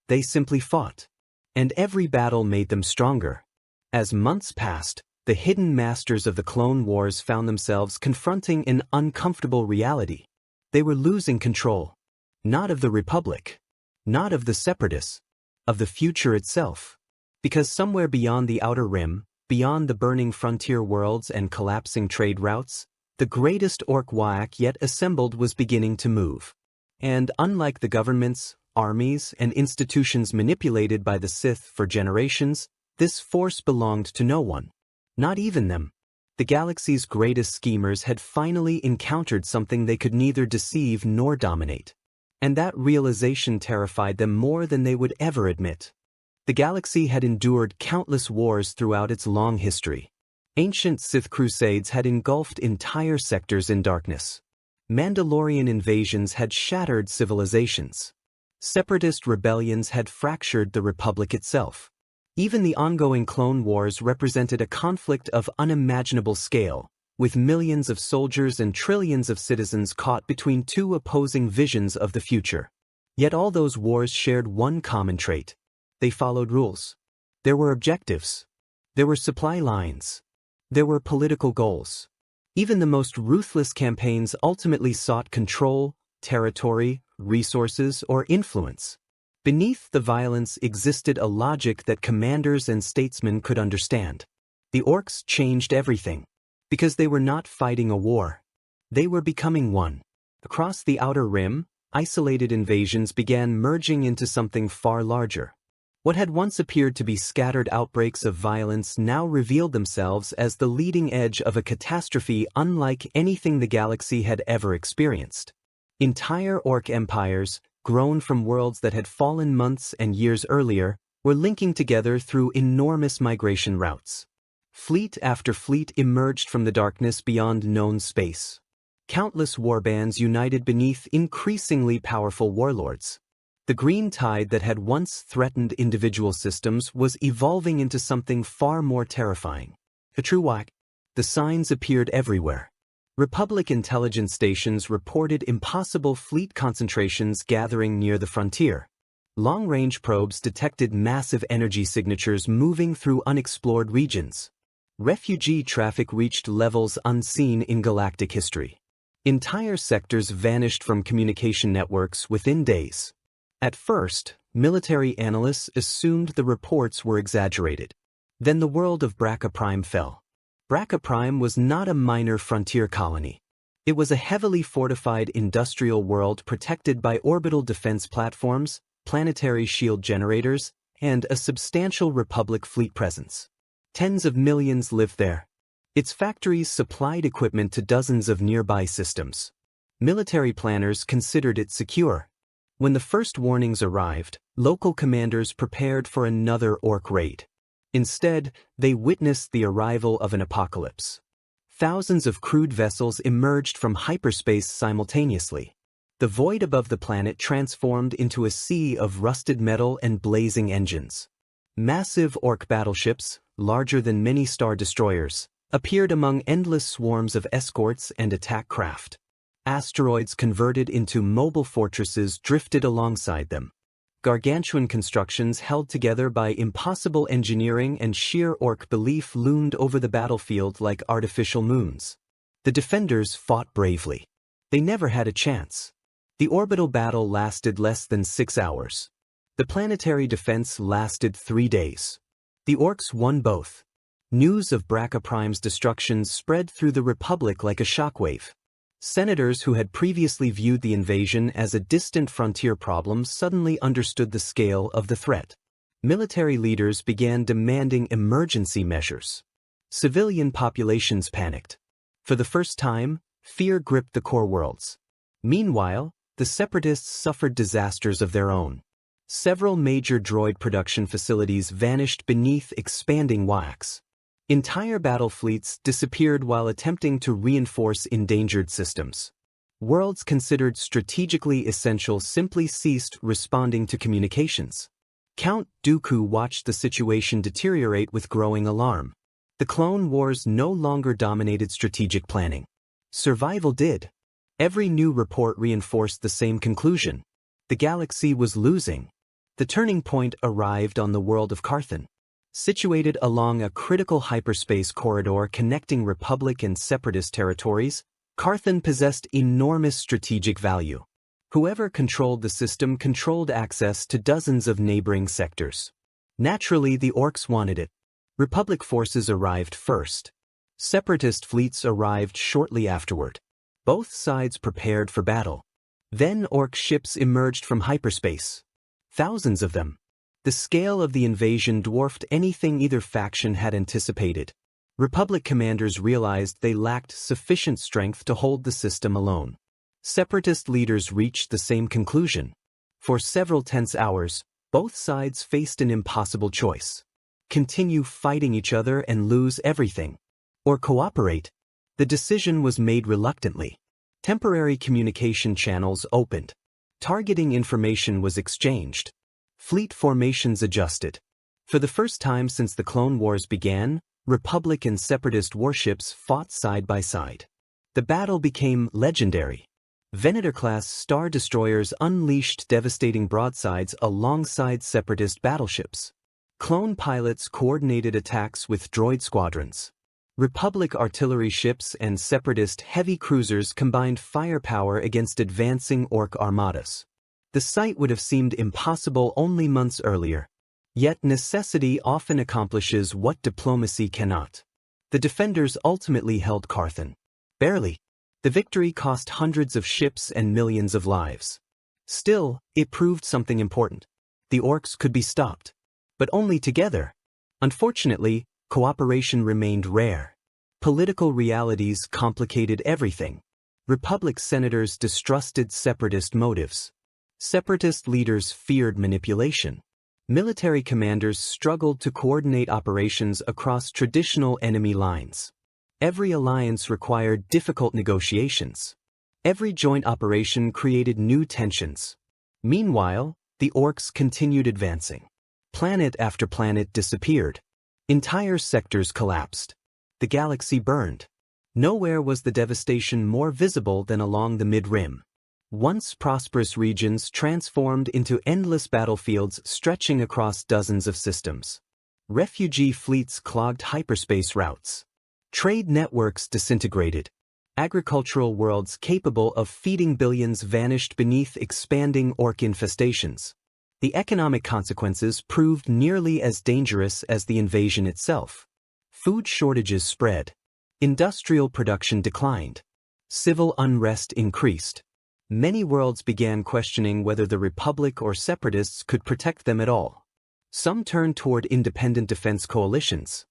They simply fought. And every battle made them stronger. As months passed, the hidden masters of the Clone Wars found themselves confronting an uncomfortable reality. They were losing control. Not of the Republic. Not of the Separatists. Of the future itself. Because somewhere beyond the Outer Rim, beyond the burning frontier worlds and collapsing trade routes, the greatest Ork waaagh yet assembled was beginning to move. And unlike the governments, armies, and institutions manipulated by the Sith for generations, this force belonged to no one. Not even them. The galaxy's greatest schemers had finally encountered something they could neither deceive nor dominate. And that realization terrified them more than they would ever admit. The galaxy had endured countless wars throughout its long history. Ancient Sith crusades had engulfed entire sectors in darkness. Mandalorian invasions had shattered civilizations. Separatist rebellions had fractured the Republic itself. Even the ongoing Clone Wars represented a conflict of unimaginable scale, with millions of soldiers and trillions of citizens caught between two opposing visions of the future. Yet all those wars shared one common trait. They followed rules. There were objectives. There were supply lines. There were political goals. Even the most ruthless campaigns ultimately sought control, territory, resources, or influence. Beneath the violence existed a logic that commanders and statesmen could understand. The Orks changed everything. Because they were not fighting a war. They were becoming one. Across the Outer Rim, isolated invasions began merging into something far larger. What had once appeared to be scattered outbreaks of violence now revealed themselves as the leading edge of a catastrophe unlike anything the galaxy had ever experienced. Entire Ork empires, grown from worlds that had fallen months and years earlier, were linking together through enormous migration routes. Fleet after fleet emerged from the darkness beyond known space. Countless warbands united beneath increasingly powerful warlords. The green tide that had once threatened individual systems was evolving into something far more terrifying. A true waaagh. The signs appeared everywhere. Republic intelligence stations reported impossible fleet concentrations gathering near the frontier. Long-range probes detected massive energy signatures moving through unexplored regions. Refugee traffic reached levels unseen in galactic history. Entire sectors vanished from communication networks within days. At first, military analysts assumed the reports were exaggerated. Then the world of Bracca Prime fell. Bracca Prime was not a minor frontier colony. It was a heavily fortified industrial world protected by orbital defense platforms, planetary shield generators, and a substantial Republic fleet presence. Tens of millions lived there. Its factories supplied equipment to dozens of nearby systems. Military planners considered it secure. When the first warnings arrived, local commanders prepared for another Ork raid. Instead, they witnessed the arrival of an apocalypse. Thousands of crewed vessels emerged from hyperspace simultaneously. The void above the planet transformed into a sea of rusted metal and blazing engines. Massive Ork battleships, larger than many star destroyers, appeared among endless swarms of escorts and attack craft. Asteroids converted into mobile fortresses drifted alongside them. Gargantuan constructions held together by impossible engineering and sheer Ork belief loomed over the battlefield like artificial moons. The defenders fought bravely. They never had a chance. The orbital battle lasted less than 6 hours. The planetary defense lasted 3 days. The Orks won both. News of Bracca Prime's destruction spread through the Republic like a shockwave. Senators who had previously viewed the invasion as a distant frontier problem suddenly understood the scale of the threat. Military leaders began demanding emergency measures. Civilian populations panicked. For the first time, fear gripped the core worlds. Meanwhile, the Separatists suffered disasters of their own. Several major droid production facilities vanished beneath expanding waaagh. Entire battle fleets disappeared while attempting to reinforce endangered systems. Worlds considered strategically essential simply ceased responding to communications. Count Dooku watched the situation deteriorate with growing alarm. The Clone Wars no longer dominated strategic planning. Survival did. Every new report reinforced the same conclusion. The galaxy was losing. The turning point arrived on the world of Carthan. Situated along a critical hyperspace corridor connecting Republic and Separatist territories, Carthan possessed enormous strategic value. Whoever controlled the system controlled access to dozens of neighboring sectors. Naturally, the Orks wanted it. Republic forces arrived first. Separatist fleets arrived shortly afterward. Both sides prepared for battle. Then Ork ships emerged from hyperspace. Thousands of them. The scale of the invasion dwarfed anything either faction had anticipated. Republic commanders realized they lacked sufficient strength to hold the system alone. Separatist leaders reached the same conclusion. For several tense hours, both sides faced an impossible choice. Continue fighting each other and lose everything. Or cooperate. The decision was made reluctantly. Temporary communication channels opened. Targeting information was exchanged. Fleet formations adjusted. For the first time since the Clone Wars began, Republic and Separatist warships fought side by side. The battle became legendary. Venator-class star destroyers unleashed devastating broadsides alongside Separatist battleships. Clone pilots coordinated attacks with droid squadrons. Republic artillery ships and Separatist heavy cruisers combined firepower against advancing Ork armadas. The sight would have seemed impossible only months earlier. Yet necessity often accomplishes what diplomacy cannot. The defenders ultimately held Carthan. Barely. The victory cost hundreds of ships and millions of lives. Still, it proved something important. The Orks could be stopped. But only together. Unfortunately, cooperation remained rare. Political realities complicated everything. Republic senators distrusted Separatist motives. Separatist leaders feared manipulation. Military commanders struggled to coordinate operations across traditional enemy lines. Every alliance required difficult negotiations. Every joint operation created new tensions. Meanwhile, the Orks continued advancing. Planet after planet disappeared. Entire sectors collapsed. The galaxy burned. Nowhere was the devastation more visible than along the mid-rim. Once prosperous regions transformed into endless battlefields stretching across dozens of systems. Refugee fleets clogged hyperspace routes. Trade networks disintegrated. Agricultural worlds capable of feeding billions vanished beneath expanding Ork infestations. The economic consequences proved nearly as dangerous as the invasion itself. Food shortages spread. Industrial production declined. Civil unrest increased. Many worlds began questioning whether the Republic or Separatists could protect them at all. Some turned toward independent defense coalitions.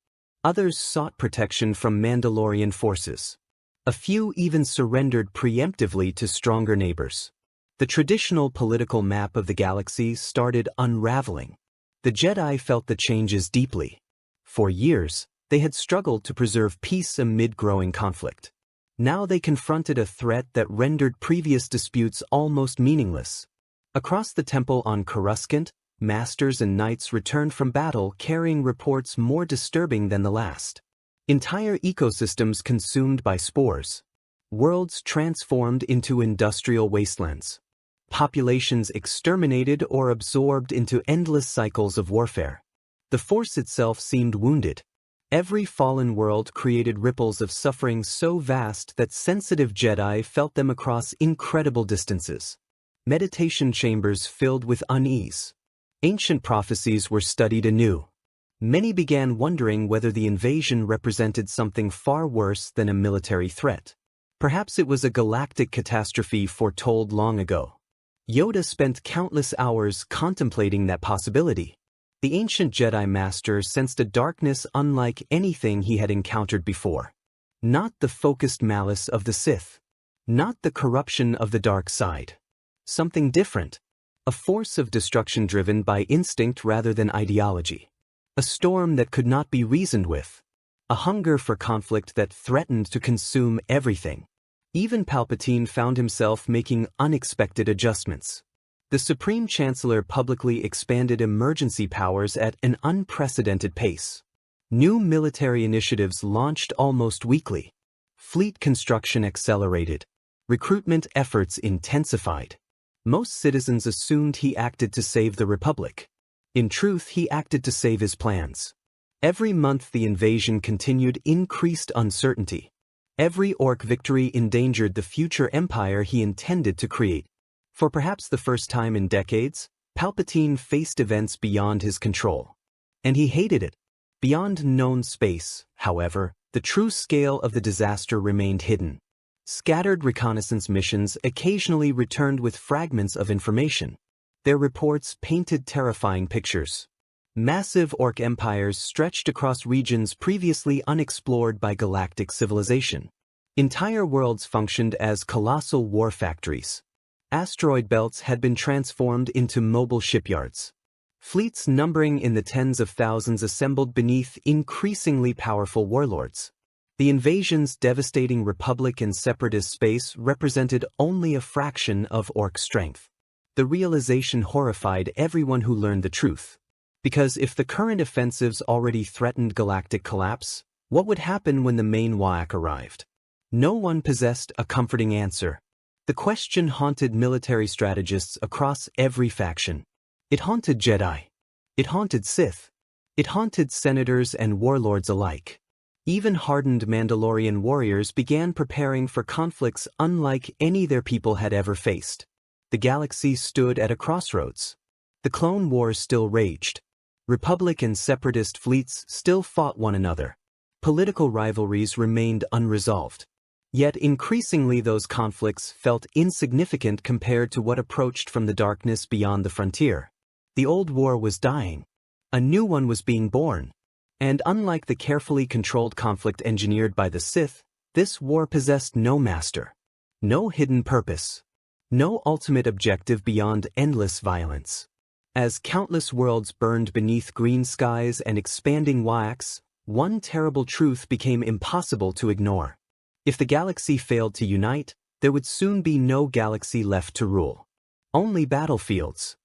Others sought protection from Mandalorian forces. A few even surrendered preemptively to stronger neighbors. The traditional political map of the galaxy started unraveling. The Jedi felt the changes deeply. For years, they had struggled to preserve peace amid growing conflict. Now they confronted a threat that rendered previous disputes almost meaningless. Across the temple on Coruscant, masters and knights returned from battle carrying reports more disturbing than the last. Entire ecosystems consumed by spores. Worlds transformed into industrial wastelands. Populations exterminated or absorbed into endless cycles of warfare. The Force itself seemed wounded. Every fallen world created ripples of suffering so vast that sensitive Jedi felt them across incredible distances. Meditation chambers filled with unease. Ancient prophecies were studied anew. Many began wondering whether the invasion represented something far worse than a military threat. Perhaps it was a galactic catastrophe foretold long ago. Yoda spent countless hours contemplating that possibility. The ancient Jedi Master sensed a darkness unlike anything he had encountered before. Not the focused malice of the Sith. Not the corruption of the dark side. Something different. A force of destruction driven by instinct rather than ideology. A storm that could not be reasoned with. A hunger for conflict that threatened to consume everything. Even Palpatine found himself making unexpected adjustments. The Supreme Chancellor publicly expanded emergency powers at an unprecedented pace. New military initiatives launched almost weekly. Fleet construction accelerated. Recruitment efforts intensified. Most citizens assumed he acted to save the Republic. In truth, he acted to save his plans. Every month the invasion continued increased uncertainty. Every Ork victory endangered the future empire he intended to create. For perhaps the first time in decades, Palpatine faced events beyond his control. And he hated it. Beyond known space, however, the true scale of the disaster remained hidden. Scattered reconnaissance missions occasionally returned with fragments of information. Their reports painted terrifying pictures. Massive Ork empires stretched across regions previously unexplored by galactic civilization. Entire worlds functioned as colossal war factories. Asteroid belts had been transformed into mobile shipyards. Fleets numbering in the tens of thousands assembled beneath increasingly powerful warlords. The invasion's devastating Republic and Separatist space represented only a fraction of Ork strength. The realization horrified everyone who learned the truth. Because if the current offensives already threatened galactic collapse, what would happen when the main WAAAGH arrived? No one possessed a comforting answer. The question haunted military strategists across every faction. It haunted Jedi. It haunted Sith. It haunted senators and warlords alike. Even hardened Mandalorian warriors began preparing for conflicts unlike any their people had ever faced. The galaxy stood at a crossroads. The Clone Wars still raged. Republic and Separatist fleets still fought one another. Political rivalries remained unresolved. Yet increasingly those conflicts felt insignificant compared to what approached from the darkness beyond the frontier. The old war was dying. A new one was being born. And unlike the carefully controlled conflict engineered by the Sith, this war possessed no master. No hidden purpose. No ultimate objective beyond endless violence. As countless worlds burned beneath green skies and expanding waaagHs, one terrible truth became impossible to ignore. If the galaxy failed to unite, there would soon be no galaxy left to rule. Only battlefields.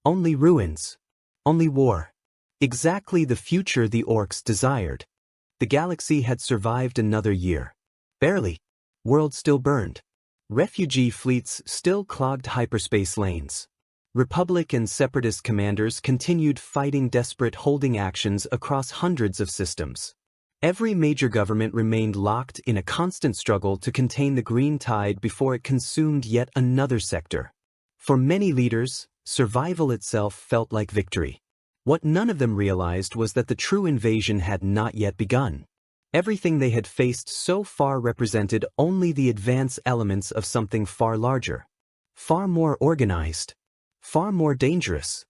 Only ruins. Only war. Exactly the future the Orks desired. The galaxy had survived another year. Barely. Worlds still burned. Refugee fleets still clogged hyperspace lanes. Republic and Separatist commanders continued fighting desperate holding actions across hundreds of systems. Every major government remained locked in a constant struggle to contain the green tide before it consumed yet another sector. For many leaders, survival itself felt like victory. What none of them realized was that the true invasion had not yet begun. Everything they had faced so far represented only the advance elements of something far larger, far more organized, far more dangerous.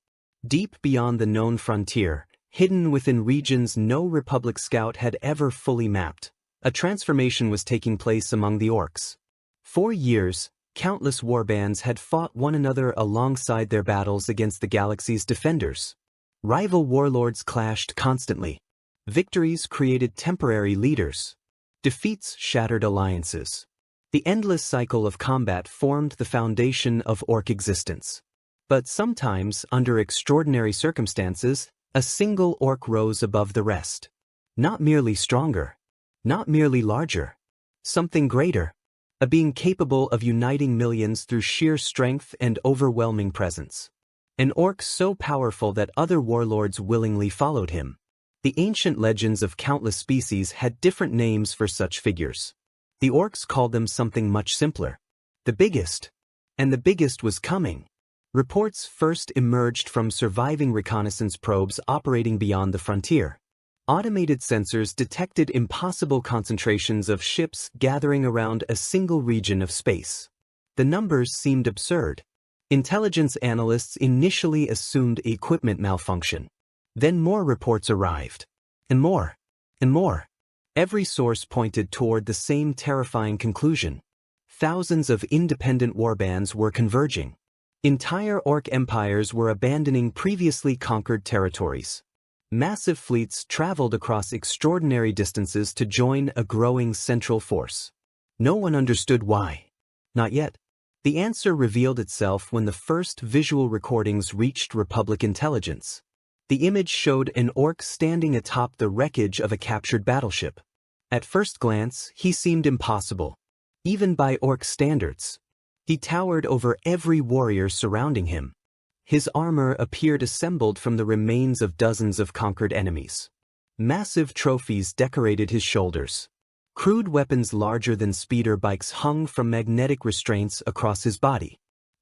Deep beyond the known frontier, hidden within regions no Republic scout had ever fully mapped, a transformation was taking place among the Orks. For years, countless warbands had fought one another alongside their battles against the galaxy's defenders. Rival warlords clashed constantly. Victories created temporary leaders. Defeats shattered alliances. The endless cycle of combat formed the foundation of Ork existence. But sometimes, under extraordinary circumstances, a single Ork rose above the rest. Not merely stronger, not merely larger, something greater, a being capable of uniting millions through sheer strength and overwhelming presence. An Ork so powerful that other warlords willingly followed him. The ancient legends of countless species had different names for such figures. The Orks called them something much simpler. The biggest. And the biggest was coming. Reports first emerged from surviving reconnaissance probes operating beyond the frontier. Automated sensors detected impossible concentrations of ships gathering around a single region of space. The numbers seemed absurd. Intelligence analysts initially assumed equipment malfunction. Then more reports arrived. And more. And more. Every source pointed toward the same terrifying conclusion. Thousands of independent warbands were converging. Entire Ork empires were abandoning previously conquered territories. Massive fleets traveled across extraordinary distances to join a growing central force. No one understood why. Not yet. The answer revealed itself when the first visual recordings reached Republic intelligence. The image showed an Ork standing atop the wreckage of a captured battleship. At first glance, he seemed impossible, even by Ork standards. He towered over every warrior surrounding him. His armor appeared assembled from the remains of dozens of conquered enemies. Massive trophies decorated his shoulders. Crude weapons larger than speeder bikes hung from magnetic restraints across his body.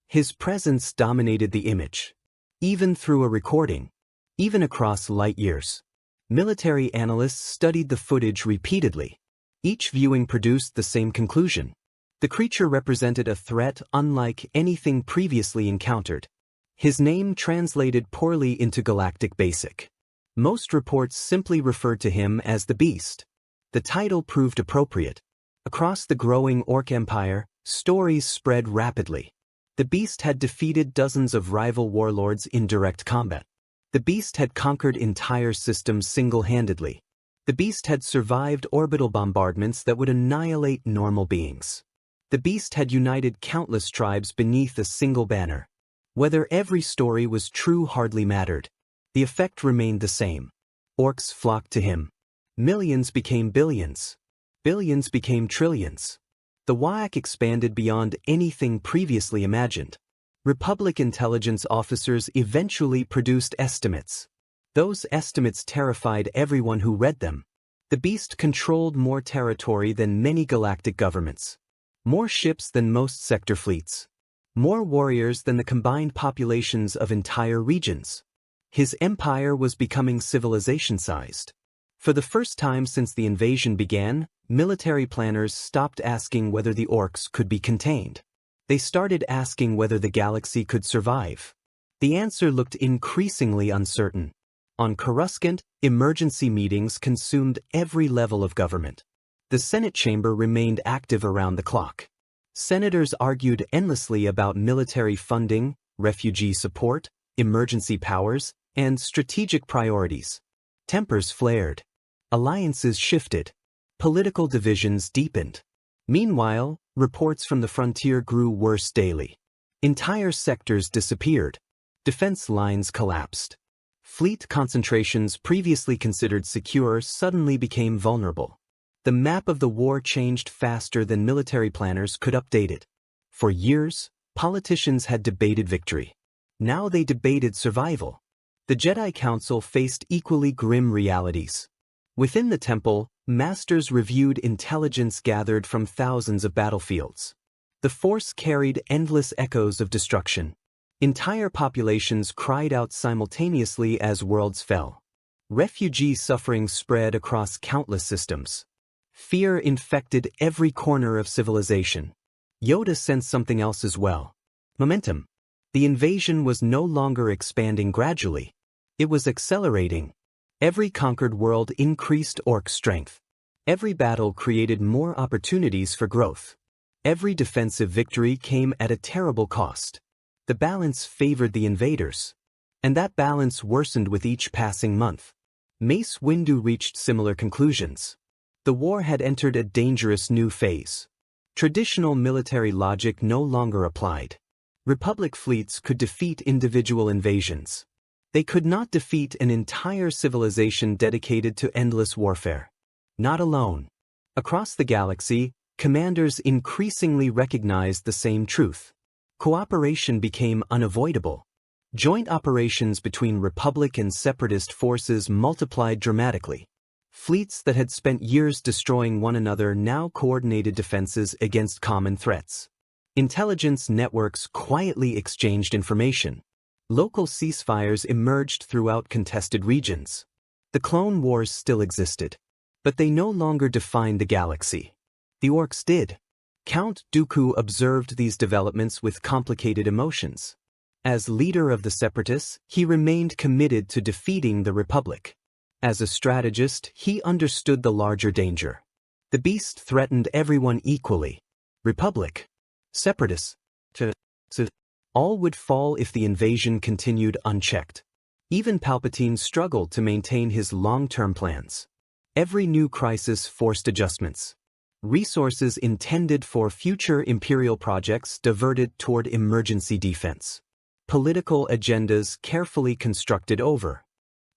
His presence dominated the image. Even through a recording. Even across light years. Military analysts studied the footage repeatedly. Each viewing produced the same conclusion. The creature represented a threat unlike anything previously encountered. His name translated poorly into Galactic Basic. Most reports simply referred to him as the Beast. The title proved appropriate. Across the growing Ork Empire, stories spread rapidly. The Beast had defeated dozens of rival warlords in direct combat. The Beast had conquered entire systems single-handedly. The Beast had survived orbital bombardments that would annihilate normal beings. The Beast had united countless tribes beneath a single banner. Whether every story was true hardly mattered. The effect remained the same. Orks flocked to him. Millions became billions. Billions became trillions. The WAAAGH expanded beyond anything previously imagined. Republic intelligence officers eventually produced estimates. Those estimates terrified everyone who read them. The Beast controlled more territory than many galactic governments. More ships than most sector fleets. More warriors than the combined populations of entire regions. His empire was becoming civilization-sized. For the first time since the invasion began, military planners stopped asking whether the Orks could be contained. They started asking whether the galaxy could survive. The answer looked increasingly uncertain. On Coruscant, emergency meetings consumed every level of government. The Senate chamber remained active around the clock. Senators argued endlessly about military funding, refugee support, emergency powers, and strategic priorities. Tempers flared. Alliances shifted. Political divisions deepened. Meanwhile, reports from the frontier grew worse daily. Entire sectors disappeared. Defense lines collapsed. Fleet concentrations previously considered secure suddenly became vulnerable. The map of the war changed faster than military planners could update it. For years, politicians had debated victory. Now they debated survival. The Jedi Council faced equally grim realities. Within the temple, masters reviewed intelligence gathered from thousands of battlefields. The Force carried endless echoes of destruction. Entire populations cried out simultaneously as worlds fell. Refugee suffering spread across countless systems. Fear infected every corner of civilization. Yoda sensed something else as well. Momentum. The invasion was no longer expanding gradually. It was accelerating. Every conquered world increased Ork strength. Every battle created more opportunities for growth. Every defensive victory came at a terrible cost. The balance favored the invaders. And that balance worsened with each passing month. Mace Windu reached similar conclusions. The war had entered a dangerous new phase. Traditional military logic no longer applied. Republic fleets could defeat individual invasions. They could not defeat an entire civilization dedicated to endless warfare. Not alone. Across the galaxy, commanders increasingly recognized the same truth. Cooperation became unavoidable. Joint operations between Republic and Separatist forces multiplied dramatically. Fleets that had spent years destroying one another now coordinated defenses against common threats. Intelligence networks quietly exchanged information. Local ceasefires emerged throughout contested regions. The Clone Wars still existed, but they no longer defined the galaxy. The Orks did. Count Dooku observed these developments with complicated emotions. As leader of the Separatists, he remained committed to defeating the Republic. As a strategist, he understood the larger danger. The beast threatened everyone equally. Republic, Separatists, all would fall if the invasion continued unchecked. Even Palpatine struggled to maintain his long-term plans. Every new crisis forced adjustments. Resources intended for future Imperial projects diverted toward emergency defense. Political agendas carefully constructed over.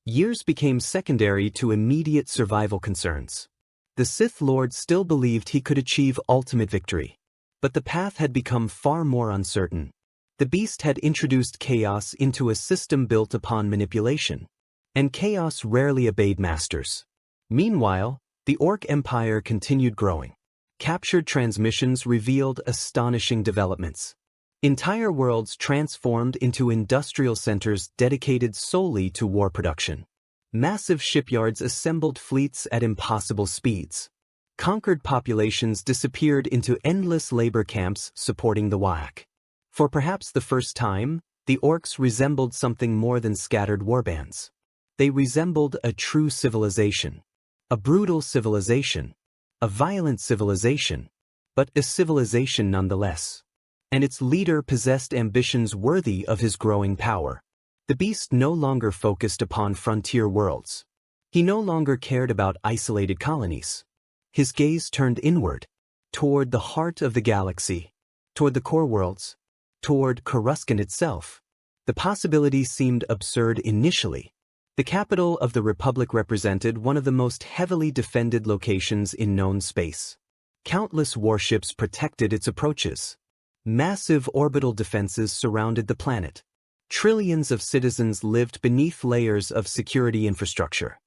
Years became secondary to immediate survival concerns. The Sith Lords still believed he could achieve ultimate victory. But the path had become far more uncertain. The beast had introduced chaos into a system built upon manipulation. And chaos rarely obeyed masters. Meanwhile, the Ork Empire continued growing. Captured transmissions revealed astonishing developments. Entire worlds transformed into industrial centers dedicated solely to war production. Massive shipyards assembled fleets at impossible speeds. Conquered populations disappeared into endless labor camps supporting the waaagh. For perhaps the first time, the Orks resembled something more than scattered warbands. They resembled a true civilization. A brutal civilization. A violent civilization. But a civilization nonetheless. And its leader possessed ambitions worthy of his growing power. The beast no longer focused upon frontier worlds. He no longer cared about isolated colonies. His gaze turned inward, toward the heart of the galaxy, toward the core worlds, toward Coruscant itself. The possibility seemed absurd initially. The capital of the Republic represented one of the most heavily defended locations in known space. Countless warships protected its approaches. Massive orbital defenses surrounded the planet. Trillions of citizens lived beneath layers of security infrastructure.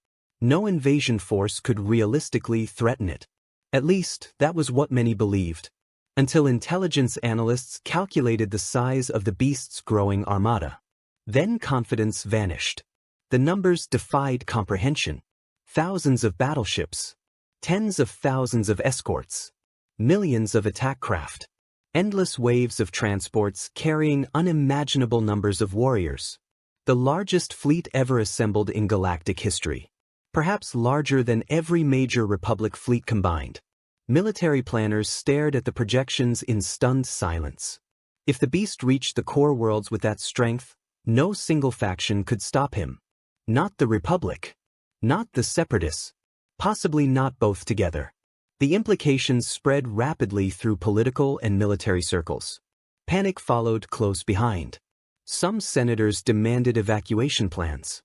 No invasion force could realistically threaten it. At least, that was what many believed. Until intelligence analysts calculated the size of the beast's growing armada. Then confidence vanished. The numbers defied comprehension. Thousands of battleships. Tens of thousands of escorts. Millions of attack craft. Endless waves of transports carrying unimaginable numbers of warriors. The largest fleet ever assembled in galactic history. Perhaps larger than every major Republic fleet combined. Military planners stared at the projections in stunned silence. If the beast reached the core worlds with that strength, no single faction could stop him. Not the Republic. Not the Separatists. Possibly not both together. The implications spread rapidly through political and military circles. Panic followed close behind. Some senators demanded evacuation plans.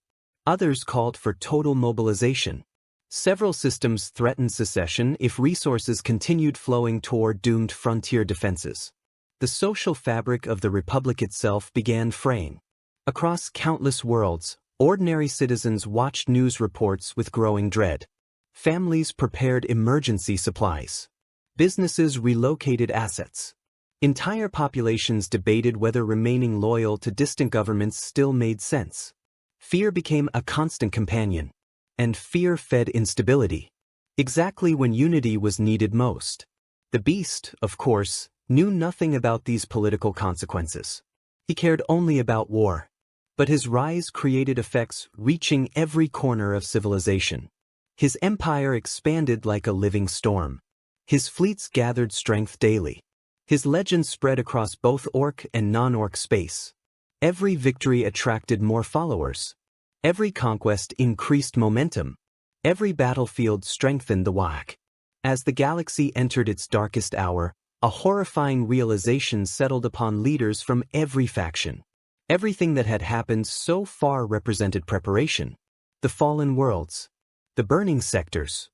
Others called for total mobilization. Several systems threatened secession if resources continued flowing toward doomed frontier defenses. The social fabric of the Republic itself began fraying. Across countless worlds, ordinary citizens watched news reports with growing dread. Families prepared emergency supplies. Businesses relocated assets. Entire populations debated whether remaining loyal to distant governments still made sense. Fear became a constant companion. And fear fed instability. exactly when unity was needed most. The Beast, of course, knew nothing about these political consequences. He cared only about war. But his rise created effects reaching every corner of civilization. His empire expanded like a living storm. His fleets gathered strength daily. His legend spread across both Orc and non-Orc space. Every victory attracted more followers. Every conquest increased momentum. Every battlefield strengthened the waaagh. As the galaxy entered its darkest hour, a horrifying realization settled upon leaders from every faction. Everything that had happened so far represented preparation. The fallen worlds, the burning sectors,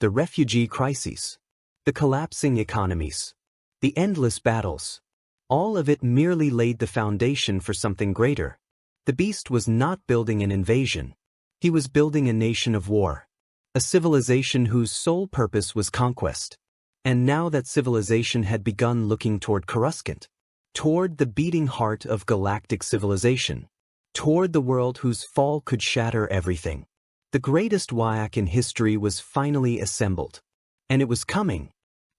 the refugee crises, the collapsing economies, the endless battles. All of it merely laid the foundation for something greater. The Beast was not building an invasion. He was building a nation of war. A civilization whose sole purpose was conquest. And now that civilization had begun looking toward Coruscant. Toward the beating heart of galactic civilization. Toward the world whose fall could shatter everything. The greatest waaagh in history was finally assembled. And it was coming.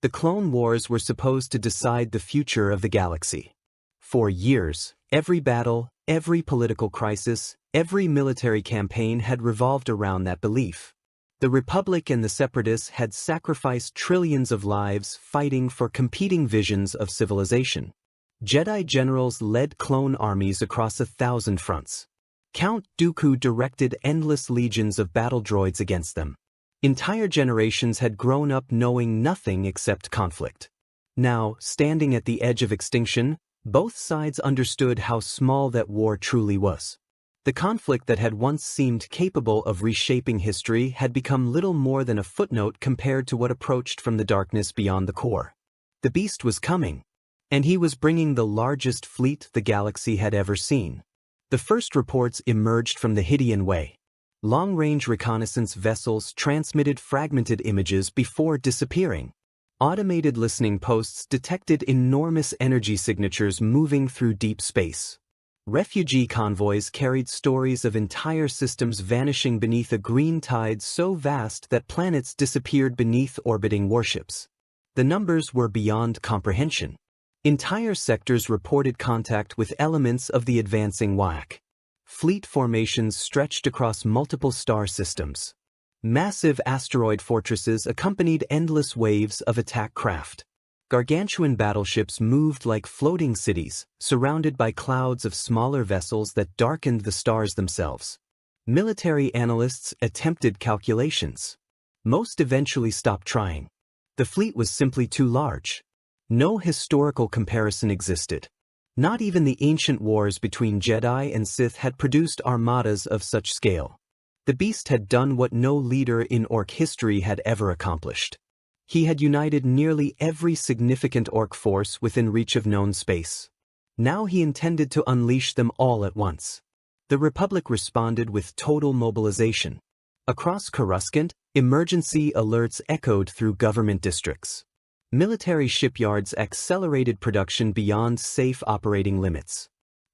The Clone Wars were supposed to decide the future of the galaxy. For years, every battle, every political crisis, every military campaign had revolved around that belief. The Republic and the Separatists had sacrificed trillions of lives fighting for competing visions of civilization. Jedi generals led clone armies across 1,000 fronts. Count Dooku directed endless legions of battle droids against them. Entire generations had grown up knowing nothing except conflict. Now, standing at the edge of extinction, both sides understood how small that war truly was. The conflict that had once seemed capable of reshaping history had become little more than a footnote compared to what approached from the darkness beyond the core. The Beast was coming. And he was bringing the largest fleet the galaxy had ever seen. The first reports emerged from the Hydian Way. Long-range reconnaissance vessels transmitted fragmented images before disappearing. Automated listening posts detected enormous energy signatures moving through deep space. Refugee convoys carried stories of entire systems vanishing beneath a green tide so vast that planets disappeared beneath orbiting warships. The numbers were beyond comprehension. Entire sectors reported contact with elements of the advancing waaagh. Fleet formations stretched across multiple star systems. Massive asteroid fortresses accompanied endless waves of attack craft. Gargantuan battleships moved like floating cities, surrounded by clouds of smaller vessels that darkened the stars themselves. Military analysts attempted calculations. Most eventually stopped trying. The fleet was simply too large. No historical comparison existed. Not even the ancient wars between Jedi and Sith had produced armadas of such scale. The Beast had done what no leader in Orc history had ever accomplished. He had united nearly every significant Orc force within reach of known space. Now he intended to unleash them all at once. The Republic responded with total mobilization. Across Coruscant, emergency alerts echoed through government districts. Military shipyards accelerated production beyond safe operating limits.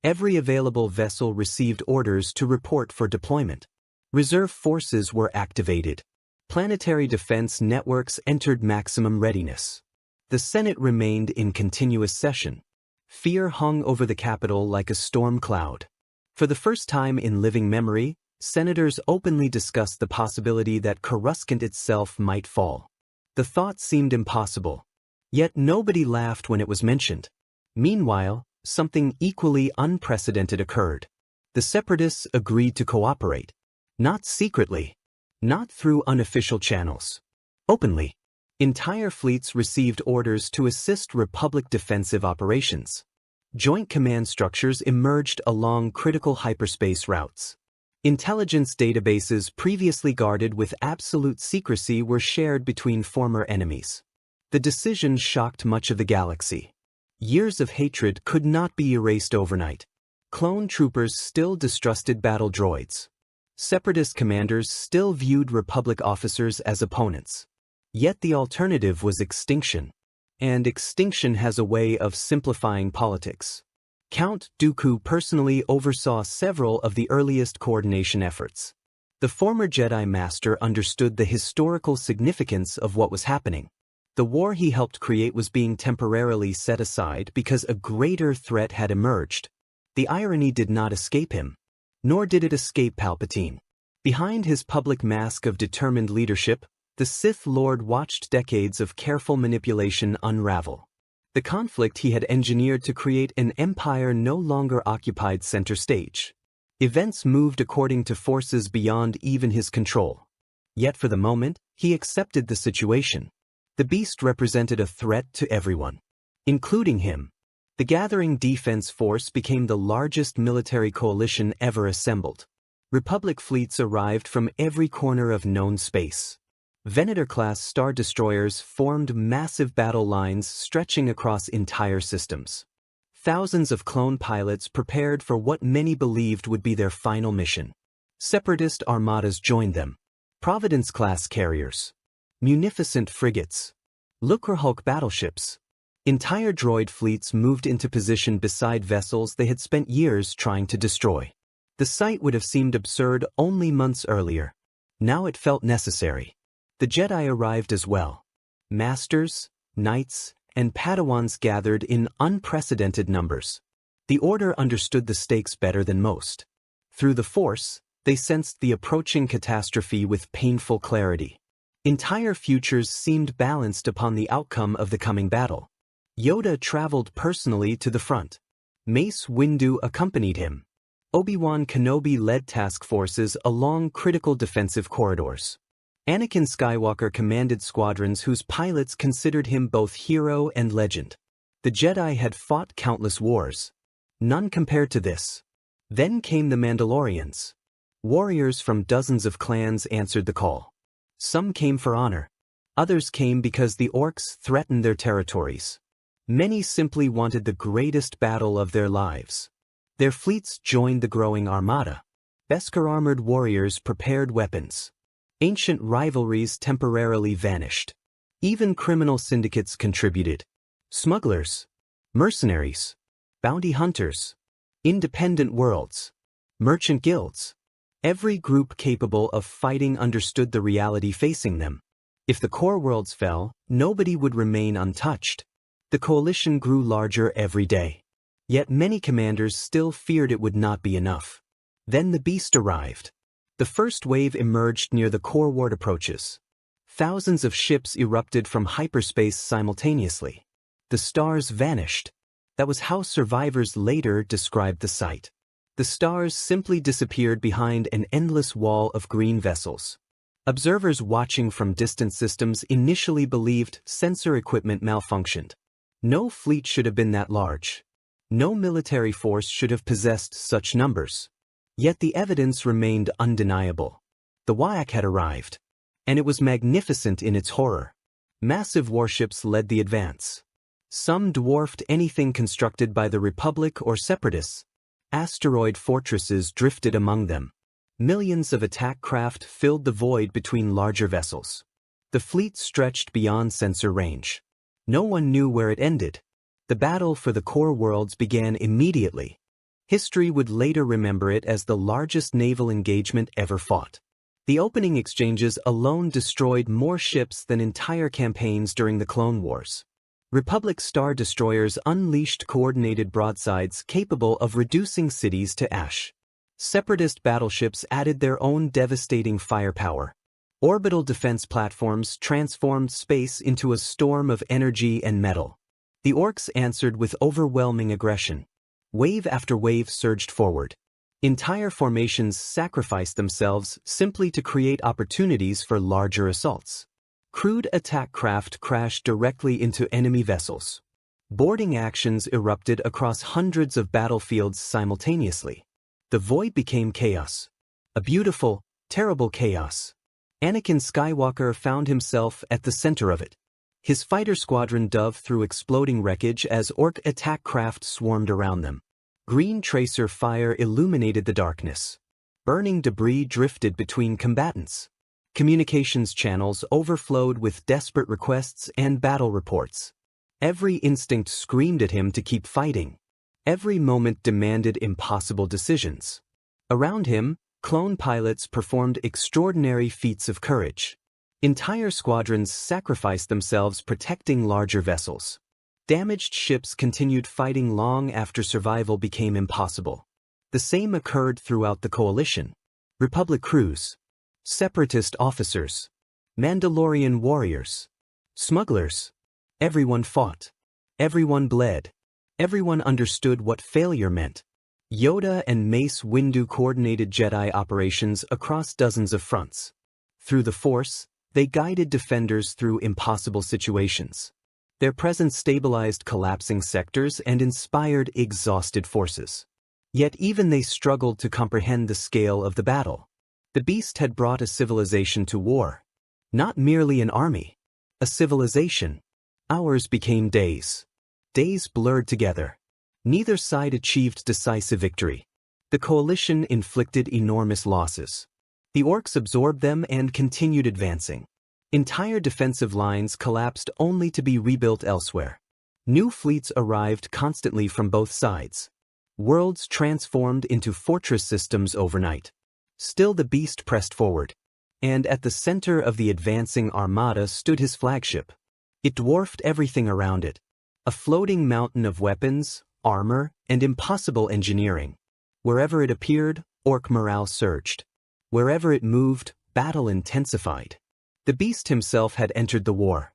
Every available vessel received orders to report for deployment. Reserve forces were activated. Planetary defense networks entered maximum readiness. The Senate remained in continuous session. Fear hung over the capital like a storm cloud. For the first time in living memory, senators openly discussed the possibility that Coruscant itself might fall. The thought seemed impossible. Yet nobody laughed when it was mentioned. Meanwhile, something equally unprecedented occurred. The Separatists agreed to cooperate. Not secretly. Not through unofficial channels. Openly. Entire fleets received orders to assist Republic defensive operations. Joint command structures emerged along critical hyperspace routes. Intelligence databases previously guarded with absolute secrecy were shared between former enemies. The decision shocked much of the galaxy. Years of hatred could not be erased overnight. Clone troopers still distrusted battle droids. Separatist commanders still viewed Republic officers as opponents. Yet the alternative was extinction. And extinction has a way of simplifying politics. Count Dooku personally oversaw several of the earliest coordination efforts. The former Jedi Master understood the historical significance of what was happening. The war he helped create was being temporarily set aside because a greater threat had emerged. The irony did not escape him, nor did it escape Palpatine. Behind his public mask of determined leadership, the Sith Lord watched decades of careful manipulation unravel. The conflict he had engineered to create an empire no longer occupied center stage. Events moved according to forces beyond even his control. Yet for the moment, he accepted the situation. The beast represented a threat to everyone, including him. The gathering defense force became the largest military coalition ever assembled. Republic fleets arrived from every corner of known space. Venator-class star destroyers formed massive battle lines stretching across entire systems. Thousands of clone pilots prepared for what many believed would be their final mission. Separatist armadas joined them. Providence-class carriers. Munificent frigates. Lucrehulk battleships. Entire droid fleets moved into position beside vessels they had spent years trying to destroy. The sight would have seemed absurd only months earlier. Now it felt necessary. The Jedi arrived as well. Masters, knights, and Padawans gathered in unprecedented numbers. The Order understood the stakes better than most. Through the Force, they sensed the approaching catastrophe with painful clarity. Entire futures seemed balanced upon the outcome of the coming battle. Yoda traveled personally to the front. Mace Windu accompanied him. Obi-Wan Kenobi led task forces along critical defensive corridors. Anakin Skywalker commanded squadrons whose pilots considered him both hero and legend. The Jedi had fought countless wars. None compared to this. Then came the Mandalorians. Warriors from dozens of clans answered the call. Some came for honor. Others came because the Orks threatened their territories. Many simply wanted the greatest battle of their lives. Their fleets joined the growing armada. Beskar-armored warriors prepared weapons. Ancient rivalries temporarily vanished. Even criminal syndicates contributed. Smugglers, mercenaries, bounty hunters, independent worlds, merchant guilds. Every group capable of fighting understood the reality facing them. If the core worlds fell, nobody would remain untouched. The coalition grew larger every day. Yet many commanders still feared it would not be enough. Then the beast arrived. The first wave emerged near the core ward approaches. Thousands of ships erupted from hyperspace simultaneously. The stars vanished. That was how survivors later described the sight. The stars simply disappeared behind an endless wall of green vessels. Observers watching from distant systems initially believed sensor equipment malfunctioned. No fleet should have been that large. No military force should have possessed such numbers. Yet the evidence remained undeniable. The WAAAGH had arrived. And it was magnificent in its horror. Massive warships led the advance. Some dwarfed anything constructed by the Republic or Separatists. Asteroid fortresses drifted among them. Millions of attack craft filled the void between larger vessels. The fleet stretched beyond sensor range. No one knew where it ended. The battle for the core worlds began immediately. History would later remember it as the largest naval engagement ever fought. The opening exchanges alone destroyed more ships than entire campaigns during the Clone Wars. Republic star destroyers unleashed coordinated broadsides capable of reducing cities to ash. Separatist battleships added their own devastating firepower. Orbital defense platforms transformed space into a storm of energy and metal. The Orks answered with overwhelming aggression. Wave after wave surged forward. Entire formations sacrificed themselves simply to create opportunities for larger assaults. Crude attack craft crashed directly into enemy vessels. Boarding actions erupted across hundreds of battlefields simultaneously. The void became chaos. A beautiful, terrible chaos. Anakin Skywalker found himself at the center of it. His fighter squadron dove through exploding wreckage as Ork attack craft swarmed around them. Green tracer fire illuminated the darkness. Burning debris drifted between combatants. Communications channels overflowed with desperate requests and battle reports. Every instinct screamed at him to keep fighting. Every moment demanded impossible decisions. Around him, clone pilots performed extraordinary feats of courage. Entire squadrons sacrificed themselves protecting larger vessels. Damaged ships continued fighting long after survival became impossible. The same occurred throughout the coalition. Republic crews, Separatist officers, Mandalorian warriors, smugglers. Everyone fought. Everyone bled. Everyone understood what failure meant. Yoda and Mace Windu coordinated Jedi operations across dozens of fronts. Through the Force, they guided defenders through impossible situations. Their presence stabilized collapsing sectors and inspired exhausted forces. Yet even they struggled to comprehend the scale of the battle. The beast had brought a civilization to war. Not merely an army. A civilization. Hours became days. Days blurred together. Neither side achieved decisive victory. The coalition inflicted enormous losses. The Orks absorbed them and continued advancing. Entire defensive lines collapsed only to be rebuilt elsewhere. New fleets arrived constantly from both sides. Worlds transformed into fortress systems overnight. Still the beast pressed forward. And at the center of the advancing armada stood his flagship. It dwarfed everything around it. A floating mountain of weapons, armor, and impossible engineering. Wherever it appeared, Ork morale surged. Wherever it moved, battle intensified. The beast himself had entered the war.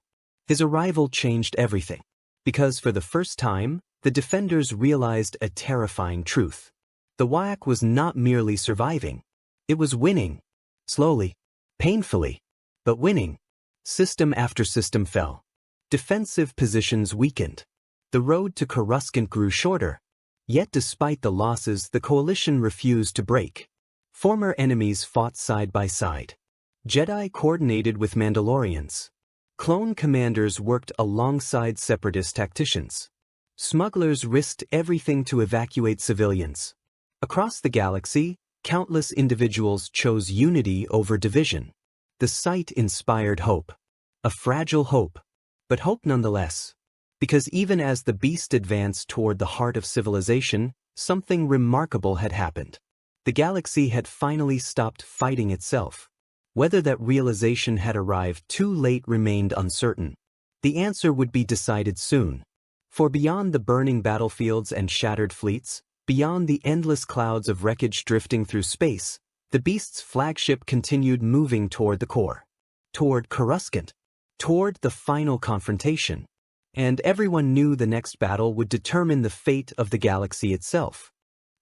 His arrival changed everything. Because for the first time, the defenders realized a terrifying truth. The waaagh was not merely surviving. It was winning. Slowly. Painfully. But winning. System after system fell. Defensive positions weakened. The road to Coruscant grew shorter. Yet despite the losses, the coalition refused to break. Former enemies fought side by side. Jedi coordinated with Mandalorians. Clone commanders worked alongside Separatist tacticians. Smugglers risked everything to evacuate civilians. Across the galaxy, countless individuals chose unity over division. The sight inspired hope. A fragile hope, but hope nonetheless. Because even as the beast advanced toward the heart of civilization, something remarkable had happened. The galaxy had finally stopped fighting itself. Whether that realization had arrived too late remained uncertain. The answer would be decided soon. For beyond the burning battlefields and shattered fleets, beyond the endless clouds of wreckage drifting through space, the beast's flagship continued moving toward the core. Toward Coruscant. Toward the final confrontation. And everyone knew the next battle would determine the fate of the galaxy itself.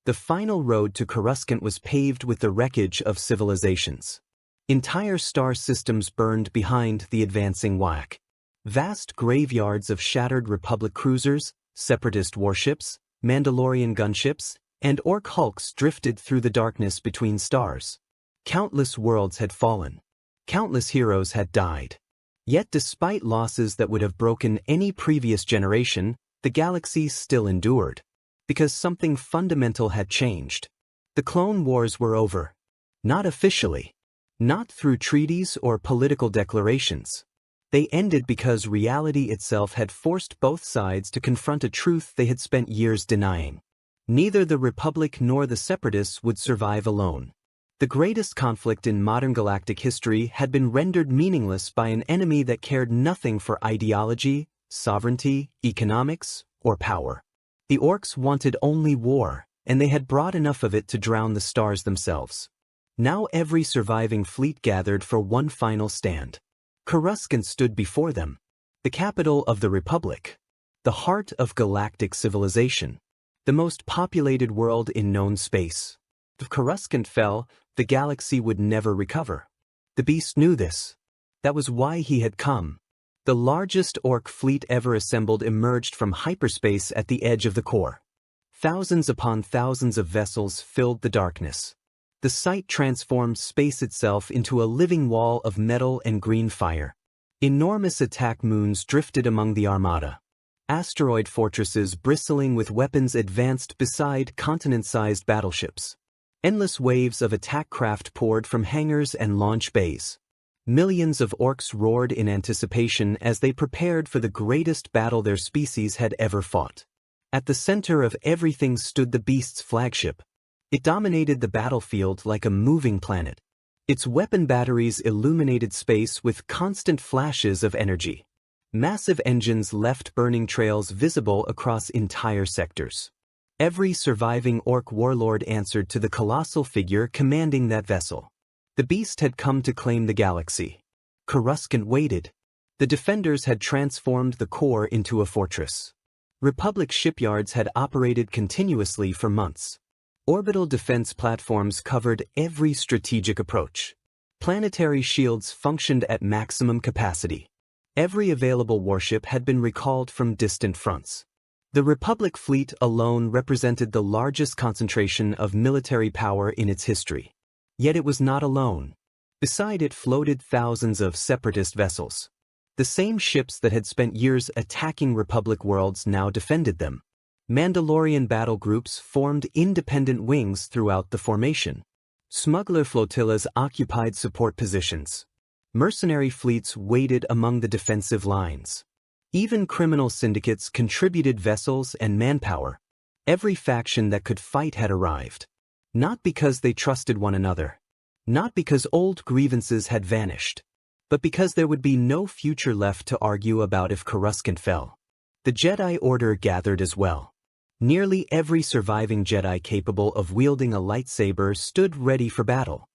The final road to Coruscant was paved with the wreckage of civilizations. Entire star systems burned behind the advancing waaagh. Vast graveyards of shattered Republic cruisers, Separatist warships, Mandalorian gunships, and Ork hulks drifted through the darkness between stars. Countless worlds had fallen. Countless heroes had died. Yet despite losses that would have broken any previous generation, the galaxy still endured. Because something fundamental had changed. The Clone Wars were over. Not officially. Not through treaties or political declarations. They ended because reality itself had forced both sides to confront a truth they had spent years denying. Neither the Republic nor the Separatists would survive alone. The greatest conflict in modern galactic history had been rendered meaningless by an enemy that cared nothing for ideology, sovereignty, economics, or power. The Orks wanted only war, and they had brought enough of it to drown the stars themselves. Now every surviving fleet gathered for one final stand. Coruscant stood before them, the capital of the Republic, the heart of galactic civilization, the most populated world in known space. If Coruscant fell, the galaxy would never recover. The beast knew this. That was why he had come. The largest Ork fleet ever assembled emerged from hyperspace at the edge of the core. Thousands upon thousands of vessels filled the darkness. The sight transformed space itself into a living wall of metal and green fire. Enormous attack moons drifted among the armada. Asteroid fortresses bristling with weapons advanced beside continent-sized battleships. Endless waves of attack craft poured from hangars and launch bays. Millions of Orks roared in anticipation as they prepared for the greatest battle their species had ever fought. At the center of everything stood the beast's flagship. It dominated the battlefield like a moving planet. Its weapon batteries illuminated space with constant flashes of energy. Massive engines left burning trails visible across entire sectors. Every surviving Ork warlord answered to the colossal figure commanding that vessel. The beast had come to claim the galaxy. Coruscant waited. The defenders had transformed the core into a fortress. Republic shipyards had operated continuously for months. Orbital defense platforms covered every strategic approach. Planetary shields functioned at maximum capacity. Every available warship had been recalled from distant fronts. The Republic fleet alone represented the largest concentration of military power in its history. Yet it was not alone. Beside it floated thousands of Separatist vessels. The same ships that had spent years attacking Republic worlds now defended them. Mandalorian battle groups formed independent wings throughout the formation. Smuggler flotillas occupied support positions. Mercenary fleets waited among the defensive lines. Even criminal syndicates contributed vessels and manpower. Every faction that could fight had arrived. Not because they trusted one another. Not because old grievances had vanished. But because there would be no future left to argue about if Coruscant fell. The Jedi Order gathered as well. Nearly every surviving Jedi capable of wielding a lightsaber stood ready for battle.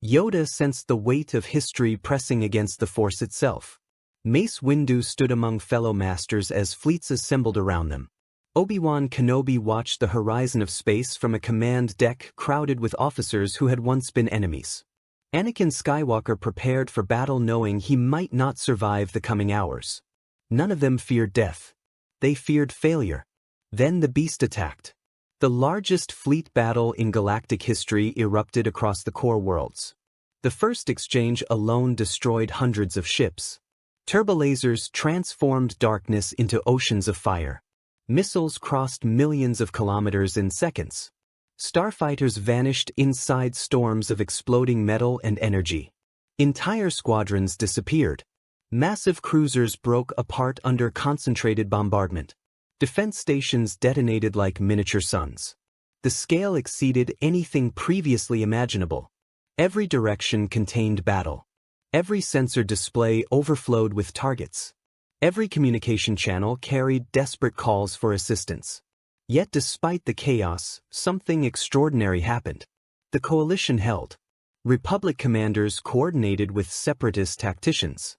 Yoda sensed the weight of history pressing against the Force itself. Mace Windu stood among fellow masters as fleets assembled around them. Obi-Wan Kenobi watched the horizon of space from a command deck crowded with officers who had once been enemies. Anakin Skywalker prepared for battle knowing he might not survive the coming hours. None of them feared death. They feared failure. Then the beast attacked. The largest fleet battle in galactic history erupted across the core worlds. The first exchange alone destroyed hundreds of ships. Turbolasers transformed darkness into oceans of fire. Missiles crossed millions of kilometers in seconds. Starfighters vanished inside storms of exploding metal and energy. Entire squadrons disappeared. Massive cruisers broke apart under concentrated bombardment. Defense stations detonated like miniature suns. The scale exceeded anything previously imaginable. Every direction contained battle. Every sensor display overflowed with targets. Every communication channel carried desperate calls for assistance. Yet despite the chaos, something extraordinary happened. The coalition held. Republic commanders coordinated with Separatist tacticians.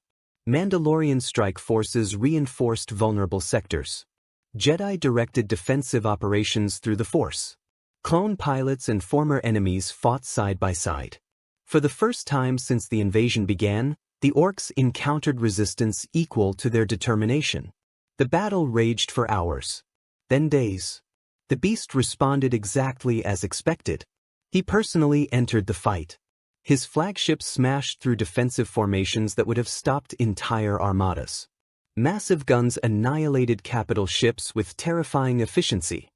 Mandalorian strike forces reinforced vulnerable sectors. Jedi directed defensive operations through the Force. Clone pilots and former enemies fought side by side. For the first time since the invasion began, the Orks encountered resistance equal to their determination. The battle raged for hours. Then days. The beast responded exactly as expected. He personally entered the fight. His flagships smashed through defensive formations that would have stopped entire armadas. Massive guns annihilated capital ships with terrifying efficiency.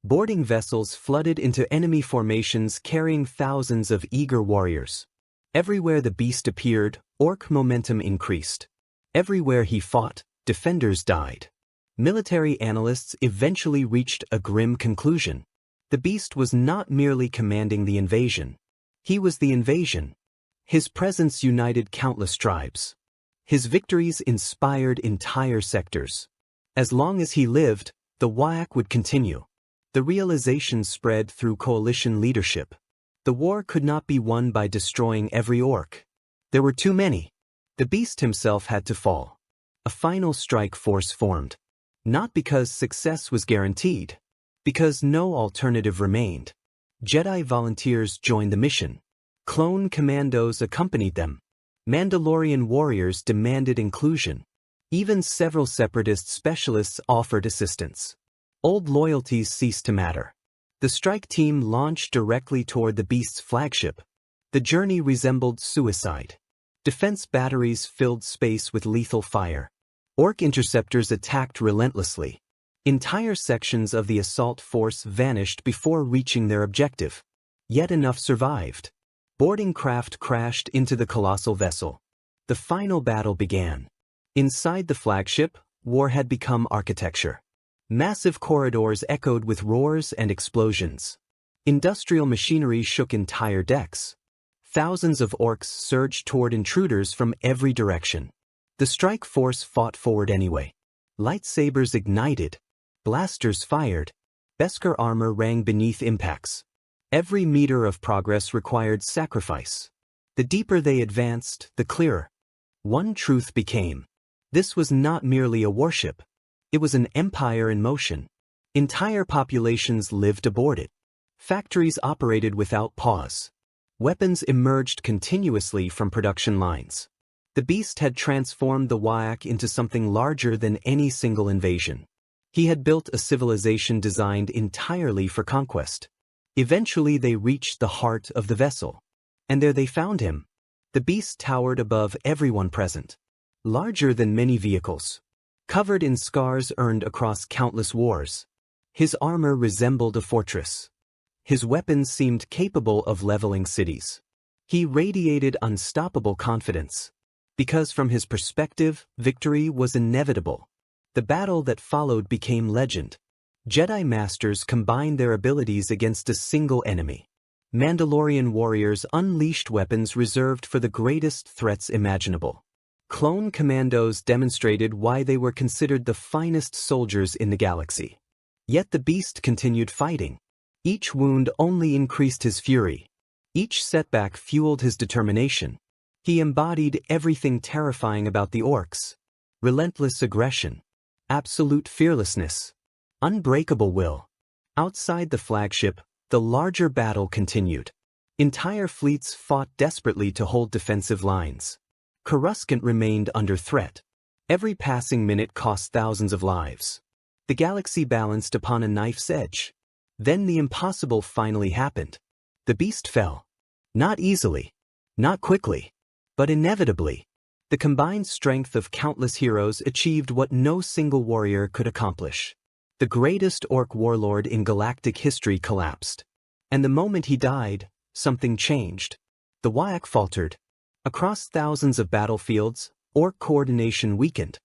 Boarding vessels flooded into enemy formations carrying thousands of eager warriors. Everywhere the beast appeared, Ork momentum increased. Everywhere he fought, defenders died. Military analysts eventually reached a grim conclusion. The beast was not merely commanding the invasion. He was the invasion. His presence united countless tribes. His victories inspired entire sectors. As long as he lived, the WAAAGH would continue. The realization spread through coalition leadership. The war could not be won by destroying every Ork. There were too many. The beast himself had to fall. A final strike force formed. Not because success was guaranteed. Because no alternative remained. Jedi volunteers joined the mission. Clone commandos accompanied them. Mandalorian warriors demanded inclusion. Even several Separatist specialists offered assistance. Old loyalties ceased to matter. The strike team launched directly toward the beast's flagship. The journey resembled suicide. Defense batteries filled space with lethal fire. Ork interceptors attacked relentlessly. Entire sections of the assault force vanished before reaching their objective. Yet enough survived. Boarding craft crashed into the colossal vessel. The final battle began. Inside the flagship, war had become architecture. Massive corridors echoed with roars and explosions. Industrial machinery shook entire decks. Thousands of Orks surged toward intruders from every direction. The strike force fought forward anyway. Lightsabers ignited. Blasters fired. Beskar armor rang beneath impacts. Every meter of progress required sacrifice. The deeper they advanced, the clearer. One truth became. This was not merely a warship. It was an empire in motion. Entire populations lived aboard it. Factories operated without pause. Weapons emerged continuously from production lines. The beast had transformed the waaagh into something larger than any single invasion. He had built a civilization designed entirely for conquest. Eventually they reached the heart of the vessel. And there they found him. The beast towered above everyone present. Larger than many vehicles. Covered in scars earned across countless wars. His armor resembled a fortress. His weapons seemed capable of leveling cities. He radiated unstoppable confidence. Because from his perspective, victory was inevitable. The battle that followed became legend. Jedi Masters combined their abilities against a single enemy. Mandalorian warriors unleashed weapons reserved for the greatest threats imaginable. Clone commandos demonstrated why they were considered the finest soldiers in the galaxy. Yet the beast continued fighting. Each wound only increased his fury. Each setback fueled his determination. He embodied everything terrifying about the Orks. Relentless aggression. Absolute fearlessness. Unbreakable will. Outside the flagship, the larger battle continued. Entire fleets fought desperately to hold defensive lines. Coruscant remained under threat. Every passing minute cost thousands of lives. The galaxy balanced upon a knife's edge. Then the impossible finally happened. The beast fell. Not easily. Not quickly. But inevitably. The combined strength of countless heroes achieved what no single warrior could accomplish. The greatest Ork warlord in galactic history collapsed. And the moment he died, something changed. The waaagh faltered. Across thousands of battlefields, Ork coordination weakened.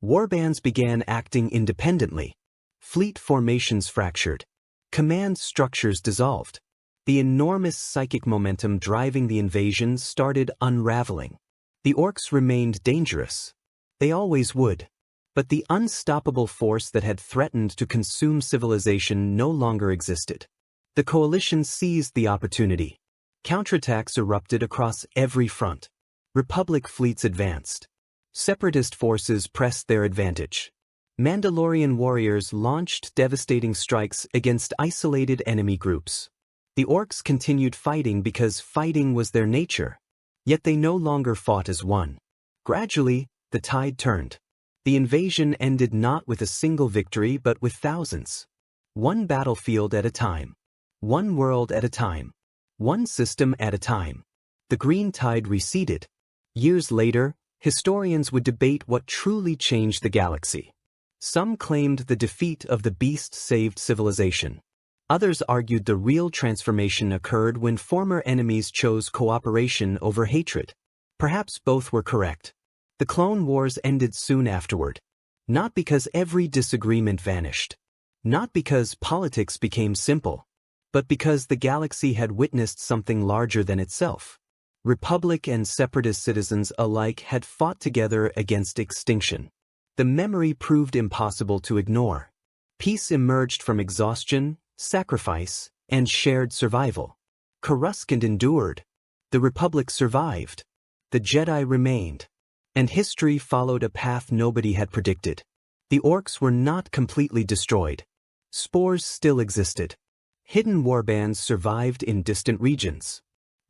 Warbands began acting independently. Fleet formations fractured. Command structures dissolved. The enormous psychic momentum driving the invasion started unraveling. The Orks remained dangerous. They always would. But the unstoppable force that had threatened to consume civilization no longer existed. The coalition seized the opportunity. Counterattacks erupted across every front. Republic fleets advanced. Separatist forces pressed their advantage. Mandalorian warriors launched devastating strikes against isolated enemy groups. The Orks continued fighting because fighting was their nature. Yet they no longer fought as one. Gradually, the tide turned. The invasion ended not with a single victory but with thousands. One battlefield at a time. One world at a time. One system at a time. The green tide receded. Years later, historians would debate what truly changed the galaxy. Some claimed the defeat of the beast saved civilization. Others argued the real transformation occurred when former enemies chose cooperation over hatred. Perhaps both were correct. The Clone Wars ended soon afterward. Not because every disagreement vanished. Not because politics became simple. But because the galaxy had witnessed something larger than itself. Republic and Separatist citizens alike had fought together against extinction. The memory proved impossible to ignore. Peace emerged from exhaustion, sacrifice, and shared survival. Coruscant endured. The Republic survived. The Jedi remained. And history followed a path nobody had predicted. The Orks were not completely destroyed. Spores still existed. Hidden warbands survived in distant regions.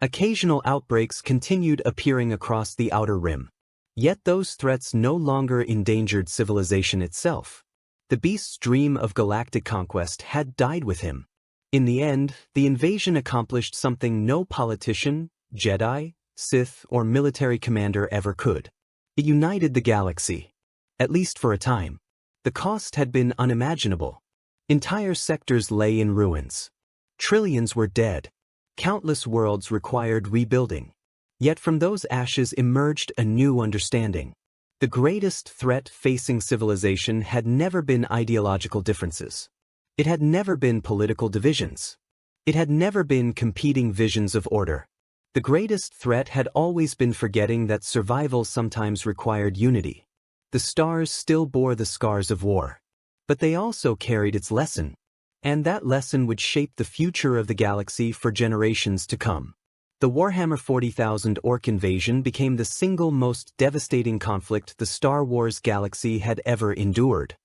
Occasional outbreaks continued appearing across the outer rim. Yet those threats no longer endangered civilization itself. The beast's dream of galactic conquest had died with him. In the end, the invasion accomplished something no politician, Jedi, Sith, or military commander ever could. It united the galaxy. At least for a time. The cost had been unimaginable. Entire sectors lay in ruins. Trillions were dead. Countless worlds required rebuilding. Yet from those ashes emerged a new understanding. The greatest threat facing civilization had never been ideological differences. It had never been political divisions. It had never been competing visions of order. The greatest threat had always been forgetting that survival sometimes required unity. The stars still bore the scars of war. But they also carried its lesson. And that lesson would shape the future of the galaxy for generations to come. The Warhammer 40,000 Ork invasion became the single most devastating conflict the Star Wars galaxy had ever endured.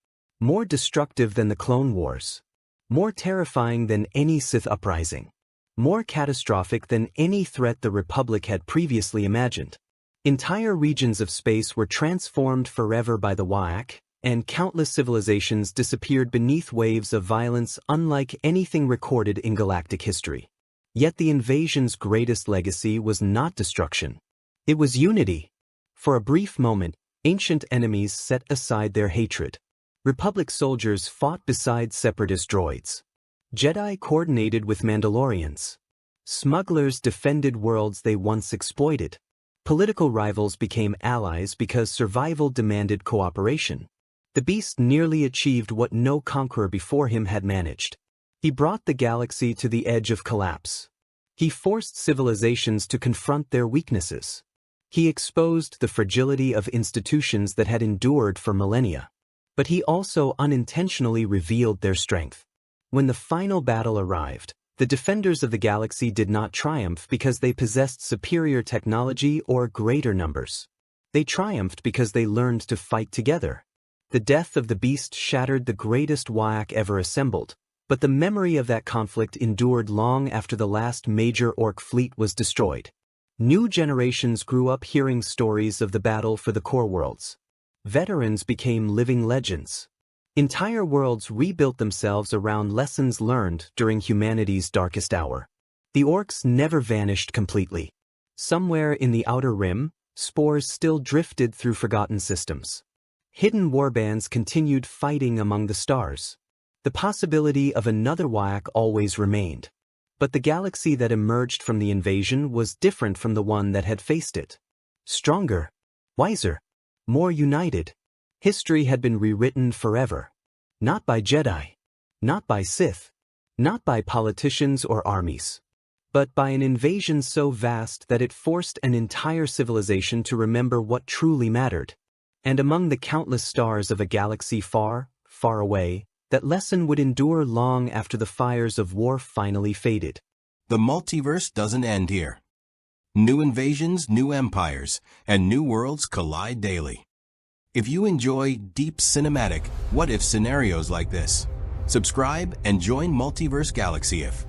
More destructive than the Clone Wars. More terrifying than any Sith uprising. More catastrophic than any threat the Republic had previously imagined. Entire regions of space were transformed forever by the waaagh, and countless civilizations disappeared beneath waves of violence unlike anything recorded in galactic history. Yet the invasion's greatest legacy was not destruction. It was unity. For a brief moment, ancient enemies set aside their hatred. Republic soldiers fought beside Separatist droids. Jedi coordinated with Mandalorians. Smugglers defended worlds they once exploited. Political rivals became allies because survival demanded cooperation. The beast nearly achieved what no conqueror before him had managed. He brought the galaxy to the edge of collapse. He forced civilizations to confront their weaknesses. He exposed the fragility of institutions that had endured for millennia. But he also unintentionally revealed their strength. When the final battle arrived, the defenders of the galaxy did not triumph because they possessed superior technology or greater numbers. They triumphed because they learned to fight together. The death of the beast shattered the greatest waaagh ever assembled, but the memory of that conflict endured long after the last major Ork fleet was destroyed. New generations grew up hearing stories of the battle for the core worlds. Veterans became living legends. Entire worlds rebuilt themselves around lessons learned during humanity's darkest hour. The Orks never vanished completely. Somewhere in the Outer Rim, spores still drifted through forgotten systems. Hidden warbands continued fighting among the stars. The possibility of another waaagh always remained. But the galaxy that emerged from the invasion was different from the one that had faced it. Stronger, wiser, more united. History had been rewritten forever. Not by Jedi. Not by Sith. Not by politicians or armies. But by an invasion so vast that it forced an entire civilization to remember what truly mattered. And among the countless stars of a galaxy far, far away, that lesson would endure long after the fires of war finally faded. The multiverse doesn't end here. New invasions, new empires, and new worlds collide daily. If you enjoy deep cinematic, what-if scenarios like this, subscribe and join Multiverse Galaxy if